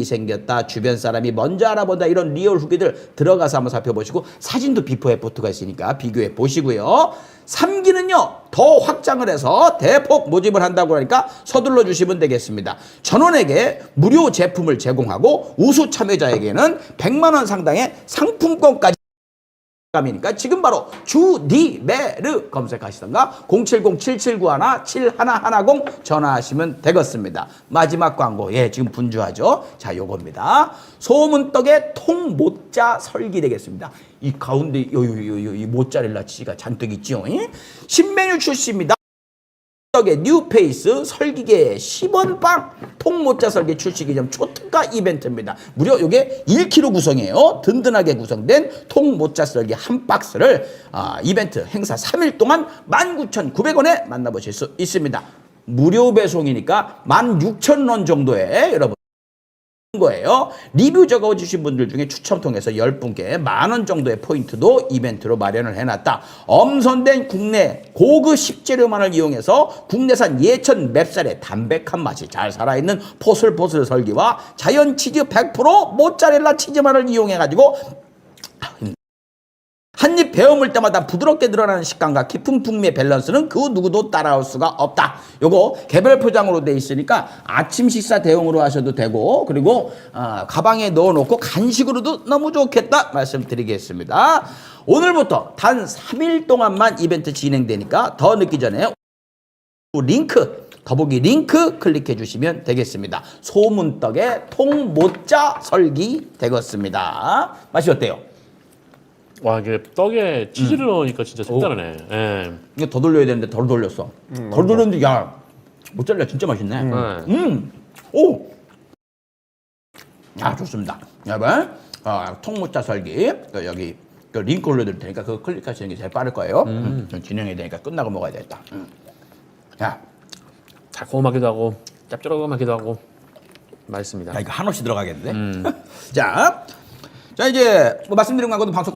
생겼다, 주변 사람이 먼저 알아본다, 이런 리얼 후기들 들어가서 한번 살펴보시고 사진도 비포 애프터가 있으니까 비교해 보시고요. 3기는요 더 확장을 해서 대폭 모집을 한다고 하니까 서둘러 주시면 되겠습니다. 전원에게 무료 제품을 제공하고 우수 참여자에게는 100만 원 상당의 상품권까지 이니까 지금 바로 주디메르 검색하시던가 070-7791-7110 전화하시면 되겠습니다. 마지막 광고, 예, 지금 분주하죠. 자, 요겁니다. 소문떡의 통모짜 설기 되겠습니다. 이 가운데 이 모짜렐라 치즈가 잔뜩 있죠. 신메뉴 출시입니다. 떡의 뉴페이스 설기계 10원빵 통모짜 설기 출시 기념 초특가 이벤트입니다. 무려 이게 1kg 구성이에요. 든든하게 구성된 통모짜 설기 한 박스를 이벤트 행사 3일 동안 19,900원에 만나보실 수 있습니다. 무료 배송이니까 16,000원 정도에 여러분 거예요. 리뷰 적어주신 분들 중에 추첨 통해서 10분께 10,000원 정도의 포인트도 이벤트로 마련을 해놨다. 엄선된 국내 고급 식재료만을 이용해서 국내산 예천 맵쌀의 담백한 맛이 잘 살아있는 포슬포슬 설기와 자연 치즈 100% 모짜렐라 치즈만을 이용해가지고 한입 베어물 때마다 부드럽게 늘어나는 식감과 깊은 풍미의 밸런스는 그 누구도 따라올 수가 없다. 요거 개별 포장으로 돼 있으니까 아침 식사 대용으로 하셔도 되고, 그리고 가방에 넣어놓고 간식으로도 너무 좋겠다 말씀드리겠습니다. 오늘부터 단 3일 동안만 이벤트 진행되니까 더 늦기 전에 링크, 더보기 링크 클릭해 주시면 되겠습니다. 소문떡의 통모짜 설기 되겠습니다. 맛이 어때요? 와, 이게 떡에 치즈를 넣으니까 진짜 색다르네. 예. 이거 더 돌려야 되는데 덜 돌렸어. 덜 돌렸는데 야 모짜렐라 진짜 맛있네. 오. 아, 좋습니다. 여러분 통모짜 설기 여기 링크 올려드릴 테니까 그거 클릭하시는 게 제일 빠를 거예요. 좀 진행해야 되니까 끝나고 먹어야 되겠다. 야, 달콤하기도 하고 짭조름하기도 하고 맛있습니다. 야, 이거 한없이 들어가겠는데. 자 이제 뭐 말씀드린 광고도 방송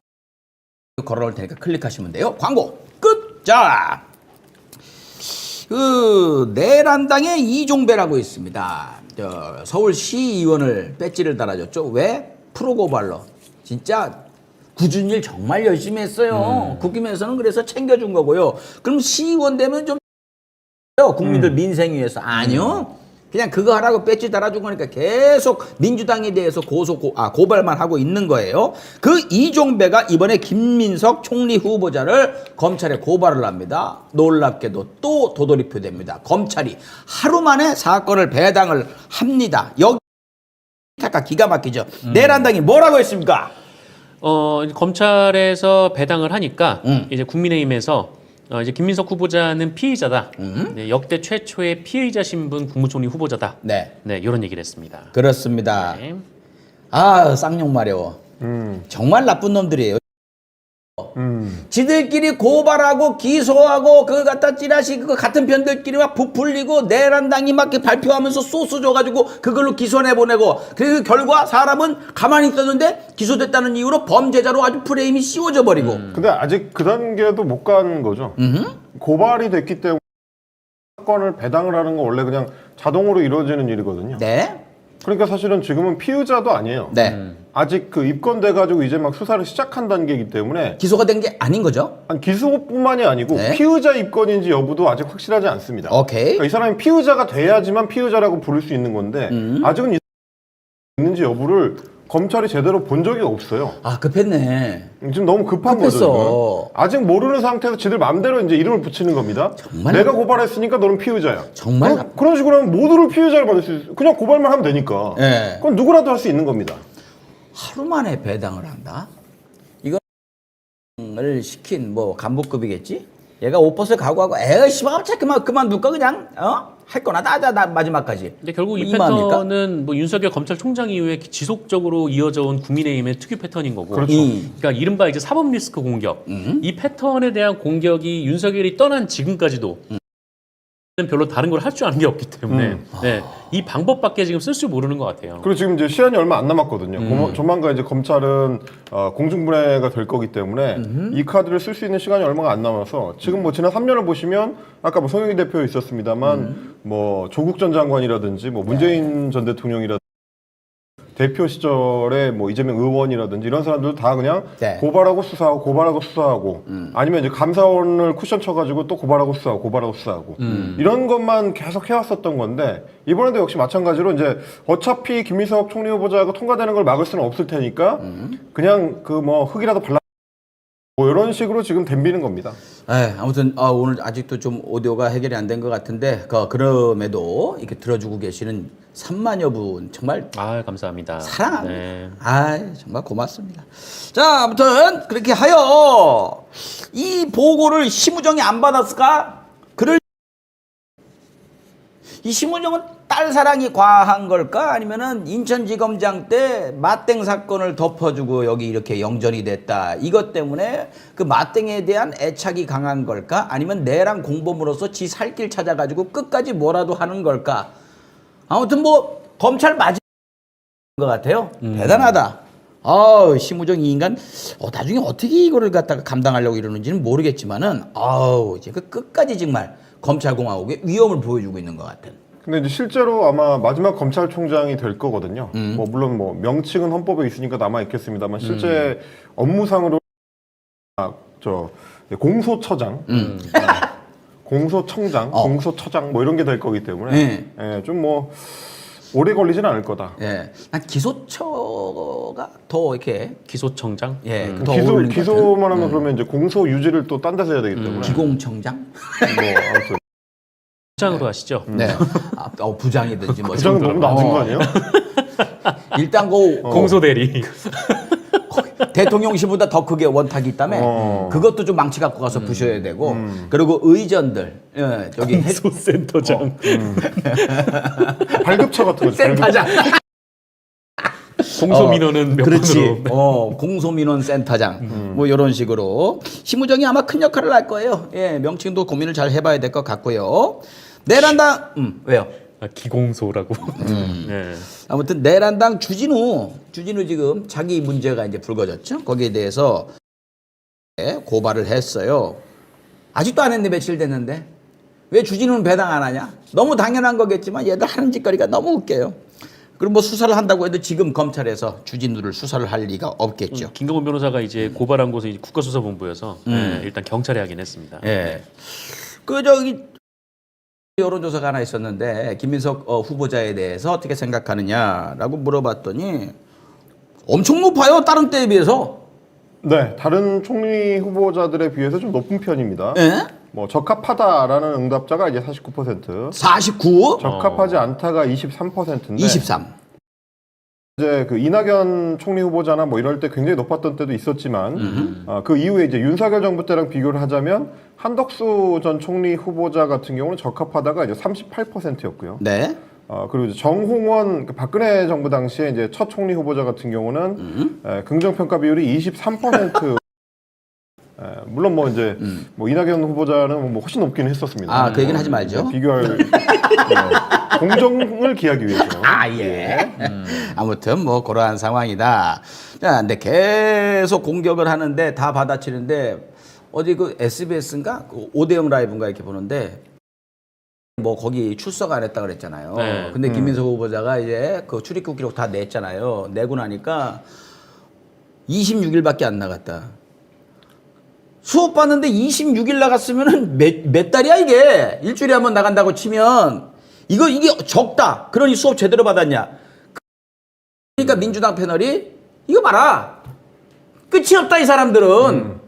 걸어올 테니까 클릭하시면 돼요. 광고 끝. 자, 그 내란당의 이종배라고 있습니다. 서울시의원을 배지를 달아줬죠. 왜? 프로고발로 진짜 굳은 일 정말 열심히 했어요. 국힘에서는 그래서 챙겨준 거고요. 그럼 시의원 되면 좀 국민들 민생 위해서 아니요. 그냥 그거 하라고 배지 달아준 거니까 계속 민주당에 대해서 고발만 하고 있는 거예요. 그 이종배가 이번에 김민석 총리 후보자를 검찰에 고발을 합니다. 놀랍게도 또 도돌이표 됩니다. 검찰이 하루 만에 사건을 배당을 합니다. 여기 기가 막히죠. 내란당이 뭐라고 했습니까? 검찰에서 배당을 하니까 이제 국민의힘에서 이제 김민석 후보자는 피의자다. 네, 역대 최초의 피의자 신분 국무총리 후보자다. 네, 이런 얘기를 했습니다. 그렇습니다. 네. 아, 쌍욕 마려워. 정말 나쁜 놈들이에요. 지들끼리 고발하고 기소하고 그거 갖다 찌라시 그거 같은 편들끼리 막 부풀리고 내란당이 막 이렇게 발표하면서 소스 줘가지고 그걸로 기소 내보내고, 그리고 결과 사람은 가만히 있었는데 기소됐다는 이유로 범죄자로 아주 프레임이 씌워져 버리고. 근데 아직 그 단계도 못 간 거죠. 고발이 됐기 때문에 사건을 배당을 하는 건 원래 그냥 자동으로 이루어지는 일이거든요. 네. 그러니까 사실은 지금은 피의자도 아니에요. 네. 아직 그 입건돼가지고 이제 막 수사를 시작한 단계이기 때문에 기소가 된 게 아닌 거죠? 기소뿐만이 아니고 네. 피의자 입건인지 여부도 아직 확실하지 않습니다. 오케이. 그러니까 이 사람이 피의자가 돼야지만 피의자라고 부를 수 있는 건데 아직은 있는지 여부를 검찰이 제대로 본 적이 없어요. 아, 급했네. 지금 너무 급한 급했어. 거죠. 지금. 아직 모르는 상태에서 지들 마음대로 이제 이름을 붙이는 겁니다. 정말? 내가 고발했으니까 너는 피의자야. 정말? 그런 식으로 하면 모두를 피의자를 받을 수 있어요. 그냥 고발만 하면 되니까. 네. 그건 누구라도 할 수 있는 겁니다. 하루 만에 배당을 한다? 이거를 시킨 뭐 간부급이겠지? 얘가 5% 각오하고 에이 씨발 갑자기 그만둘까 그냥? 할 거나 나 마지막까지. 근데 결국 이 마음일까? 패턴은 뭐 윤석열 검찰총장 이후에 지속적으로 이어져 온 국민의힘의 특유 패턴인 거고. 그렇죠. 그러니까 이른바 이제 사법 리스크 공격. 이 패턴에 대한 공격이 윤석열이 떠난 지금까지도 별로 다른 걸 할 줄 아는 게 없기 때문에 네, 이 방법밖에 지금 쓸 줄 모르는 것 같아요. 그리고 지금 이제 시한이 얼마 안 남았거든요. 조만간 이제 검찰은 공중분해가 될 거기 때문에 이 카드를 쓸 수 있는 시간이 얼마가 안 남아서 지금 뭐 지난 3년을 보시면 아까 뭐 송영기 대표 있었습니다만 뭐 조국 전 장관이라든지 뭐 문재인 전 대통령이라든지 대표 시절에 뭐 이재명 의원이라든지 이런 사람들 다 그냥 네. 고발하고 수사하고 아니면 이제 감사원을 쿠션 쳐가지고 또 고발하고 수사하고 이런 것만 계속 해왔었던 건데 이번에도 역시 마찬가지로 이제 어차피 김민석 총리 후보자가 통과되는 걸 막을 수는 없을 테니까 그냥 그 뭐 흙이라도 발라 뭐 이런 식으로 지금 덤비는 겁니다. 네, 아무튼 오늘 아직도 좀 오디오가 해결이 안 된 것 같은데 그럼에도 이렇게 들어주고 계시는 3만여 분 정말 아 감사합니다. 사랑합니다. 네. 정말 고맙습니다. 자, 아무튼 그렇게 하여 이 보고를 심우정이 안 받았을까? 이 심우정은 딸 사랑이 과한 걸까? 아니면은 인천지검장 때 맞땡 사건을 덮어주고 여기 이렇게 영전이 됐다. 이것 때문에 그 맞땡에 대한 애착이 강한 걸까? 아니면 내랑 공범으로서 지 살 길 찾아가지고 끝까지 뭐라도 하는 걸까? 아무튼 뭐 검찰 맞은 것 같아요. 대단하다. 심우정 이 인간 나중에 어떻게 이거를 갖다가 감당하려고 이러는지는 모르겠지만은 이제 그 끝까지 정말 검찰공화국의 위험을 보여주고 있는 것 같은. 근데 이제 실제로 아마 마지막 검찰총장이 될 거거든요. 뭐 물론 뭐 명칭은 헌법에 있으니까 남아 있겠습니다만 실제 업무상으로 공소처장, 공소청장, 공소처장 뭐 이런 게 될 거기 때문에 좀 뭐 오래 걸리지는 않을 거다. 예, 난 기소처가 더 이렇게 기소청장. 더 어울리는 것 같은. 기소만 하면 그러면 이제 공소 유지를 또 딴 데서 해야 되기 때문에 기공청장? 뭐 아무튼 부장으로 하시죠. 네. 부장이든지 뭐. 부장은 너무 낮은 거 아니에요? 일단 공소대리. 대통령실보다 더 크게 원탁이 있다며 그것도 좀 망치 갖고 가서 부셔야 되고 그리고 의전들 저기 소센터장. 발급처 같은 거. 센터장. 공소민원은 몇 그렇지. 번으로. 공소민원 센터장. 뭐 이런 식으로 심우정이 아마 큰 역할을 할 거예요. 명칭도 고민을 잘 해봐야 될 것 같고요. 내란당 왜요? 기공소라고. 네. 아무튼 내란당 주진우 지금 자기 문제가 이제 불거졌죠. 거기에 대해서 고발을 했어요. 아직도 안 했네. 며칠 됐는데 왜 주진우는 배당 안 하냐? 너무 당연한 거겠지만 얘들 하는 짓거리가 너무 웃겨요. 그리고 뭐 수사를 한다고 해도 지금 검찰에서 주진우를 수사를 할 리가 없겠죠. 김경호 변호사가 이제 고발한 곳은 국가수사본부여서 일단 경찰에 하긴 했습니다. 여론조사가 하나 있었는데 김민석 후보자에 대해서 어떻게 생각하느냐라고 물어봤더니 엄청 높아요. 다른 때에 비해서. 네, 다른 총리 후보자들에 비해서 좀 높은 편입니다. 뭐 적합하다라는 응답자가 이제 49%, 49? 적합하지 않다가 23%인데 23. 이제 그 이낙연 총리 후보자나 뭐 이럴 때 굉장히 높았던 때도 있었지만 그 이후에 이제 윤석열 정부 때랑 비교를 하자면 한덕수 전 총리 후보자 같은 경우는 적합하다가 이제 38%였고요. 네. 그리고 이제 정홍원 그 박근혜 정부 당시에 이제 첫 총리 후보자 같은 경우는 긍정 평가 비율이 23%. 물론 뭐 이제 뭐 이낙연 후보자는 뭐 훨씬 높기는 했었습니다. 그 얘기는 하지 말죠. 비교할 공정을 기하기 위해서. 아무튼 뭐 그러한 상황이다. 자, 근데 계속 공격을 하는데 다 받아치는데 어디 그 SBS인가 오대영 라이브인가 이렇게 보는데 뭐 거기 출석 안 했다 그랬잖아요. 네. 근데 김민석 후보자가 이제 그 출입국 기록 다 냈잖아요. 내고 나니까 26일밖에 안 나갔다. 수업 봤는데 26일 나갔으면은 몇 달이야 이게? 일주일에 한 번 나간다고 치면 이게 적다. 그러니 수업 제대로 받았냐? 그러니까 민주당 패널이 이거 봐라. 끝이 없다 이 사람들은.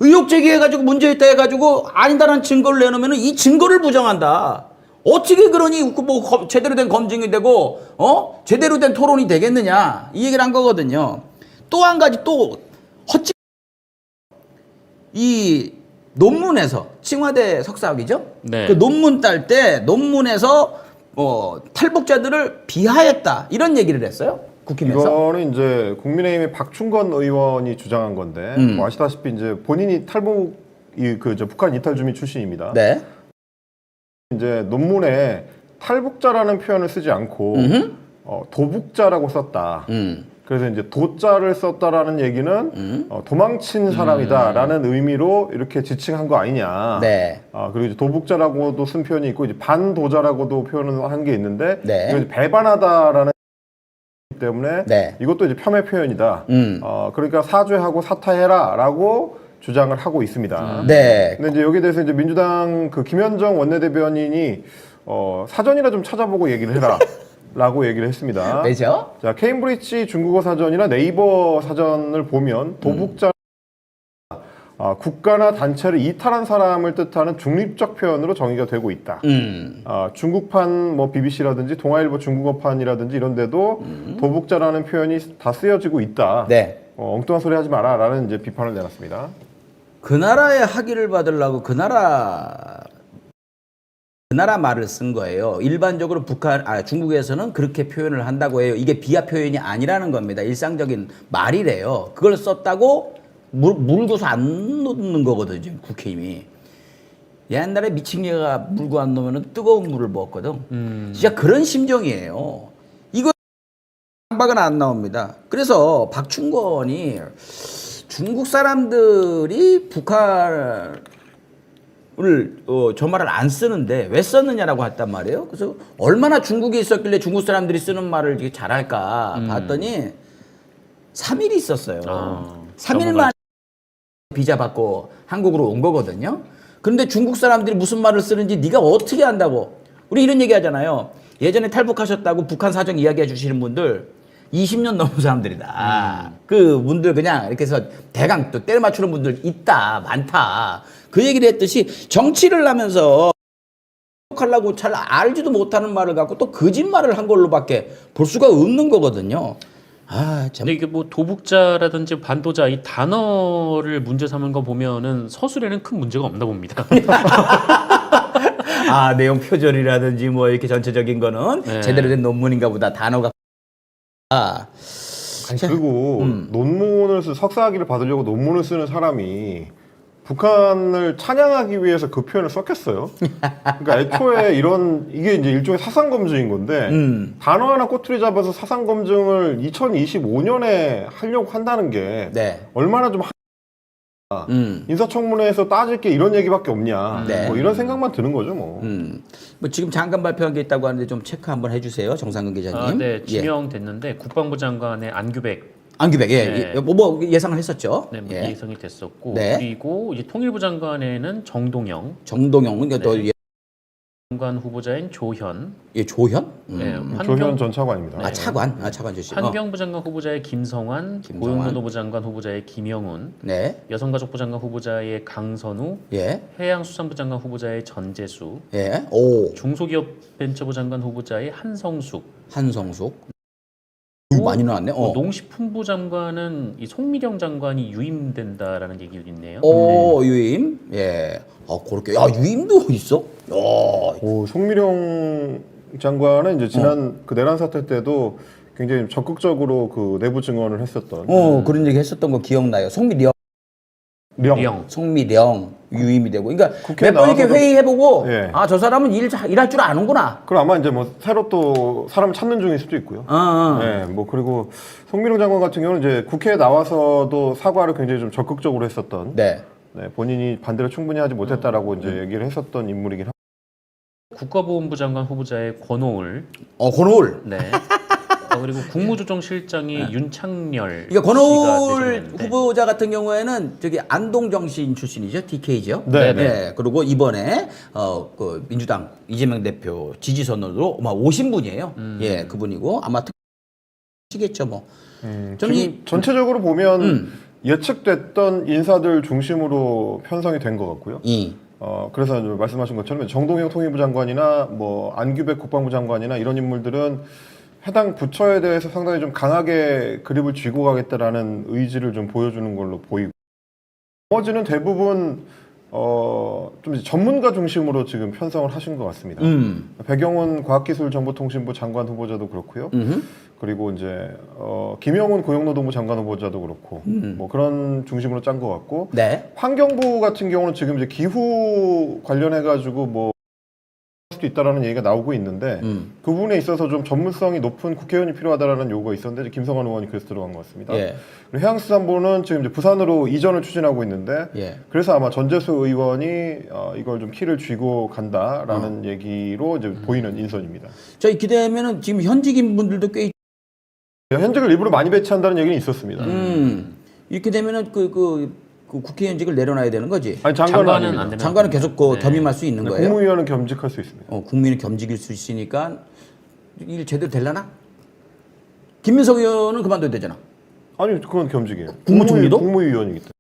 의혹 제기해가지고 문제 있다 해가지고 아니다라는 증거를 내놓으면 이 증거를 부정한다. 어떻게 그러니 뭐 제대로 된 검증이 되고 제대로 된 토론이 되겠느냐 이 얘기를 한 거거든요. 또 한 가지 또 헛짓 이 논문에서 칭화대 석사학위죠. 네. 그 논문 딸 때 논문에서 탈북자들을 비하했다 이런 얘기를 했어요. 국힘에서. 이거는 이제 국민의힘의 박충건 의원이 주장한 건데 뭐 아시다시피 이제 본인이 탈북 북한 이탈 주민 출신입니다. 네. 이제 논문에 탈북자라는 표현을 쓰지 않고 도북자라고 썼다. 그래서 이제 도자를 썼다라는 얘기는 도망친 사람이다라는 의미로 이렇게 지칭한 거 아니냐. 네. 그리고 이제 도북자라고도 쓴 표현이 있고 이제 반도자라고도 표현을 한 게 있는데 네. 이건 이제 배반하다라는 때문에 네. 이것도 이제 폄훼 표현이다. 그러니까 사죄하고 사퇴해라라고 주장을 하고 있습니다. 네. 근데 이제 여기에 대해서 이제 민주당 그 김현정 원내대변인이 사전이나 좀 찾아보고 얘기를 해라. 라고 얘기를 했습니다. 왜죠? 자, 케임브리지 중국어 사전이나 네이버 사전을 보면 도북자 국가나 단체를 이탈한 사람을 뜻하는 중립적 표현으로 정의가 되고 있다. 중국판 뭐 BBC라든지 동아일보 중국어판이라든지 이런 데도 도북자라는 표현이 다 쓰여지고 있다. 네. 엉뚱한 소리 하지 마라라는 이제 비판을 내놨습니다. 그 나라의 학위를 받으려고 그 나라 말을 쓴 거예요. 일반적으로 중국에서는 그렇게 표현을 한다고 해요. 이게 비하 표현이 아니라는 겁니다. 일상적인 말이래요. 그걸 썼다고 물고서 안 놓는 거거든요. 지금 국회의원이. 옛날에 미친개가 물고 안 놓으면 뜨거운 물을 먹었거든. 진짜 그런 심정이에요. 이거 반박은 안 나옵니다. 그래서 박충건이 중국 사람들이 북한을 저 말을 안 쓰는데 왜 썼느냐라고 했단 말이에요. 그래서 얼마나 중국에 있었길래 중국 사람들이 쓰는 말을 되게 잘할까 봤더니 3일이 있었어요. 3일만 비자 받고 한국으로 온 거거든요. 그런데 중국 사람들이 무슨 말을 쓰는지 네가 어떻게 안다고. 우리 이런 얘기 하잖아요. 예전에 탈북하셨다고 북한 사정 이야기해 주시는 분들 20년 넘은 사람들이다. 그 분들 그냥 이렇게 해서 대강 또 때려 맞추는 분들 있다. 많다. 그 얘기를 했듯이 정치를 하면서 하려고 잘 알지도 못하는 말을 갖고 또 거짓말을 한 걸로밖에 볼 수가 없는 거거든요. 참. 근데 이게 뭐 도북자라든지 반도자 이 단어를 문제 삼은 거 보면은 서술에는 큰 문제가 없나 봅니다. 내용 표절이라든지 뭐 이렇게 전체적인 거는 네. 제대로 된 논문인가 보다. 단어가. 그리고 논문을 석사학위를 받으려고 논문을 쓰는 사람이 북한을 찬양하기 위해서 그 표현을 썼겠어요. 그러니까 애초에 이게 이제 일종의 사상 검증인 건데 단어 하나 꼬투리 잡아서 사상 검증을 2025년에 하려고 한다는 게 네. 얼마나 좀 인사청문회에서 따질 게 이런 얘기밖에 없냐. 네. 뭐 이런 생각만 드는 거죠, 뭐. 뭐 지금 잠깐 발표한 게 있다고 하는데 좀 체크 한번 해주세요, 정상근 기자님. 네, 지명됐는데 국방부 장관의 안규백 안규백, 네. 뭐 예상을 했었죠. 네, 예. 예상이 됐었고 네. 그리고 이제 통일부 장관에는 정동영, 정동영은 또 장관 후보자인 조현, 조현? 네, 조현 전 차관입니다. 차관 출신. 환경부 장관 후보자의 김성환, 고용노동부 장관 후보자의 김영훈, 네. 여성가족부 장관 후보자의 강선우, 예. 해양수산부 장관 후보자의 전재수, 예. 오. 중소기업벤처부 장관 후보자의 한성숙, 한성숙. 많이 나왔네. 농식품부 장관은 이 송미령 장관이 유임된다라는 얘기가 있네요. 유임. 예. 그렇게. 유임도 있어? 송미령 장관은 이제 지난 그 내란 사태 때도 굉장히 적극적으로 그 내부 증언을 했었던. 그런 얘기 했었던 거 기억나요. 송미령 유임이 되고. 그러니까 국회에 몇 번 이렇게 나와서도- 회의해보고 예. 저 사람은 일할 줄 아는구나. 그럼 아마 이제 뭐 새로 또 사람 찾는 중일 수도 있고요. 네, 뭐 그리고 송미령 장관 같은 경우는 이제 국회에 나와서도 사과를 굉장히 좀 적극적으로 했었던. 네. 네, 본인이 반대를 충분히 하지 못했다라고 이제 얘기를 했었던 인물이긴 합니다. 국가보훈부 장관 후보자의 권오을, 권오을. 네. 그리고 국무조정실장이 윤창렬 그러니까 권오을 씨가 되셨는데. 후보자 같은 경우에는 저기 안동정신 출신이죠, DK죠. 네. 그리고 이번에 그 민주당 이재명 대표 지지선으로 막 오신 분이에요. 예, 그분이고 아마 특히겠죠, 뭐. 지금 전체적으로 보면 예측됐던 인사들 중심으로 편성이 된 것 같고요. 그래서 말씀하신 것처럼 정동영 통일부 장관이나 뭐 안규백 국방부 장관이나 이런 인물들은 해당 부처에 대해서 상당히 좀 강하게 그립을 쥐고 가겠다라는 의지를 좀 보여주는 걸로 보이고, 나머지는 대부분 좀 전문가 중심으로 지금 편성을 하신 것 같습니다. 배경훈 과학기술정보통신부 장관 후보자도 그렇고요. 그리고 이제 김영훈 고용노동부 장관 후보자도 그렇고 뭐 그런 중심으로 짠 것 같고, 네. 환경부 같은 경우는 지금 이제 기후 관련해 가지고 뭐 수도 있다라는 얘기가 나오고 있는데 그 부분에 있어서 좀 전문성이 높은 국회의원이 필요하다라는 요구가 있었는데 김성환 의원이 그래서 들어간 것 같습니다. 예. 그리고 해양수산부는 지금 이제 부산으로 이전을 추진하고 있는데 예. 그래서 아마 전재수 의원이 이걸 좀 키를 쥐고 간다라는 얘기로 이제 보이는 인선입니다. 저 이렇게 되면은 지금 현직인 분들도 꽤 현직을 일부러 많이 배치한다는 얘기는 있었습니다. 이렇게 되면은 그 국회의원직을 내려놔야 되는 거지. 아니 장관은 장관은 아닙니다. 안 되는 장관은 계속 네. 겸임할 수 있는 거예요. 국무위원은 겸직할 수 있습니다. 국민은 겸직일 수 있으니까 일 제대로 되려나? 김민석 의원은 그만둬야 되잖아. 아니 그건 겸직이에요. 국무총리도? 국무위원이기 때문에.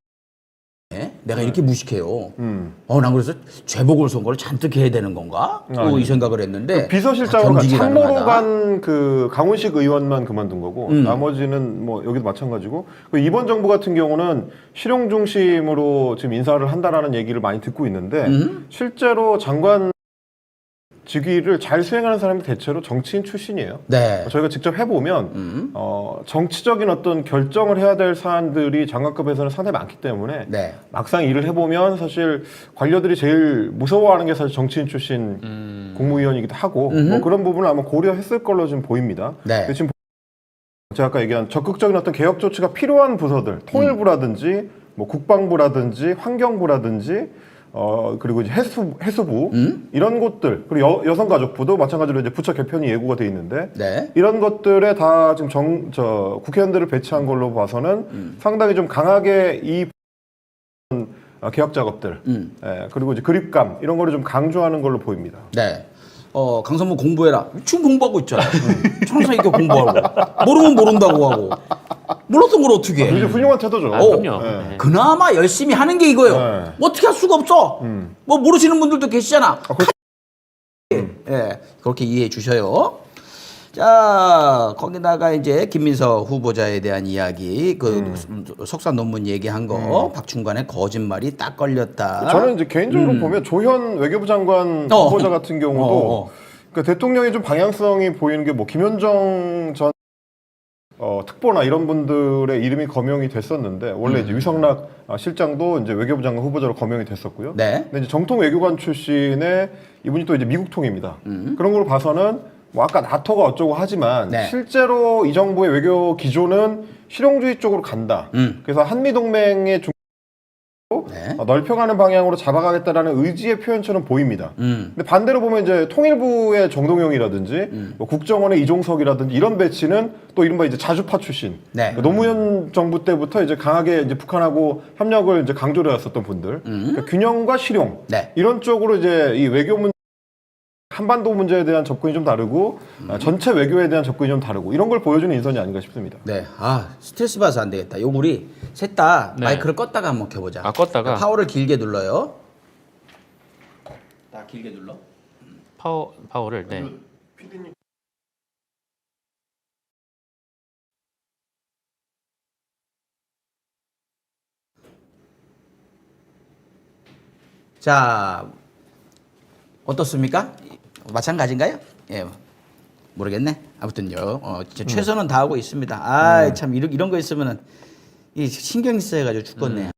네? 내가 이렇게 무식해요. 음. 난 그래서 재보궐선거를 잔뜩 해야 되는 건가? 이 생각을 했는데 비서실장으로 겸직이 참모로 가능하다. 간 그 강훈식 의원만 그만둔 거고 나머지는 뭐 여기도 마찬가지고 그리고 이번 정부 같은 경우는 실용 중심으로 지금 인사를 한다라는 얘기를 많이 듣고 있는데 실제로 장관 직위를 잘 수행하는 사람이 대체로 정치인 출신이에요. 네. 저희가 직접 해보면 정치적인 어떤 결정을 해야 될 사안들이 장관급에서는 상당히 많기 때문에 네. 막상 일을 해보면 사실 관료들이 제일 무서워하는 게 사실 정치인 출신 국무위원이기도 하고 뭐 그런 부분을 아마 고려했을 걸로 지금 보입니다. 네. 근데 지금 제가 아까 얘기한 적극적인 어떤 개혁 조치가 필요한 부서들, 통일부라든지 뭐 국방부라든지 환경부라든지 그리고 이제 해수부 이런 곳들 그리고 여성가족부도 마찬가지로 이제 부처 개편이 예고가 돼 있는데 네. 이런 것들에 다 지금 국회의원들을 배치한 걸로 봐서는 상당히 좀 강하게 이 개혁 작업들 예, 그리고 이제 그립감 이런 거를 좀 강조하는 걸로 보입니다. 네. 강성무 공부해라. 지금 공부하고 있잖아. 항상 이렇게 공부하고. 모르면 모른다고 하고. 몰랐던 걸 어떻게 해. 굉장히 훌륭한 태도죠. 그럼요. 예. 네. 그나마 열심히 하는 게 이거예요. 네. 어떻게 할 수가 없어. 뭐 모르시는 분들도 계시잖아. 예, 그렇게 이해해 주셔요. 자, 거기다가 이제 김민석 후보자에 대한 이야기, 석사 논문 얘기한 거, 박충관의 거짓말이 딱 걸렸다. 저는 이제 개인적으로 보면 조현 외교부 장관 후보자 같은 경우도 그러니까 대통령의 좀 방향성이 보이는 게 뭐 김현정 전 특보나 이런 분들의 이름이 거명이 됐었는데 원래 이제 유성락 실장도 이제 외교부 장관 후보자로 거명이 됐었고요. 네. 근데 이제 정통 외교관 출신의 이분이 또 이제 미국통입니다. 그런 걸로 봐서는 뭐 아까 나토가 어쩌고 하지만 네. 실제로 이 정부의 외교 기조는 실용주의 쪽으로 간다. 그래서 한미 동맹의 네. 넓혀가는 방향으로 잡아가겠다라는 의지의 표현처럼 보입니다. 근데 반대로 보면 이제 통일부의 정동영이라든지 뭐 국정원의 이종석이라든지 이런 배치는 또 이른바 이제 자주파 출신. 네. 그러니까 노무현 정부 때부터 이제 강하게 이제 북한하고 협력을 이제 강조를 해왔었던 분들. 그러니까 균형과 실용. 네. 이런 쪽으로 이제 이 외교 문제 한반도 문제에 대한 접근이 좀 다르고 전체 외교에 대한 접근이 좀 다르고 이런 걸 보여주는 인선이 아닌가 싶습니다. 네. 스트레스 받아서 안 되겠다. 요 우리 셋 다 네. 마이크를 껐다가 한번 켜보자. 껐다가 파워를 길게 눌러요. 다 길게 눌러. 파워를 네. 자, 어떻습니까? 마찬가지인가요? 예, 모르겠네. 아무튼요, 진짜 최선은 다하고 있습니다. 참 이런 거 있으면은 이 신경 써가지고 죽겠네.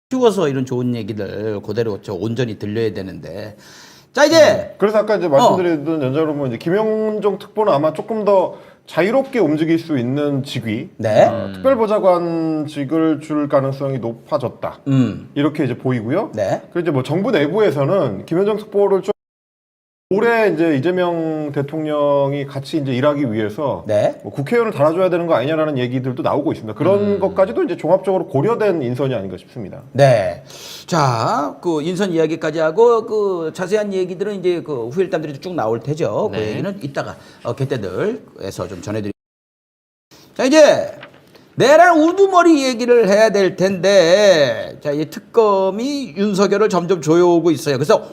죽어서 이런 좋은 얘기들 그대로 온전히 들려야 되는데. 자 이제 그래서 아까 이제 말씀드리던 연자로는 이제 김영종 특보는 아마 조금 더 자유롭게 움직일 수 있는 직위, 네. 특별보좌관직을 줄 가능성이 높아졌다. 이렇게 이제 보이고요. 네. 그리고 이제 뭐 정부 내부에서는 김현정 특보를 좀 올해 이제 이재명 대통령이 같이 이제 일하기 위해서 네. 뭐 국회의원을 달아줘야 되는 거 아니냐라는 얘기들도 나오고 있습니다. 그런 것까지도 이제 종합적으로 고려된 인선이 아닌가 싶습니다. 네. 자, 그 인선 이야기까지 하고 그 자세한 얘기들은 이제 그 후일담들이 쭉 나올 테죠. 그 네. 얘기는 이따가 개떼들에서 좀 전해드리겠습니다. 자, 이제 내란 우두머리 얘기를 해야 될 텐데, 자, 이 특검이 윤석열을 점점 조여오고 있어요. 그래서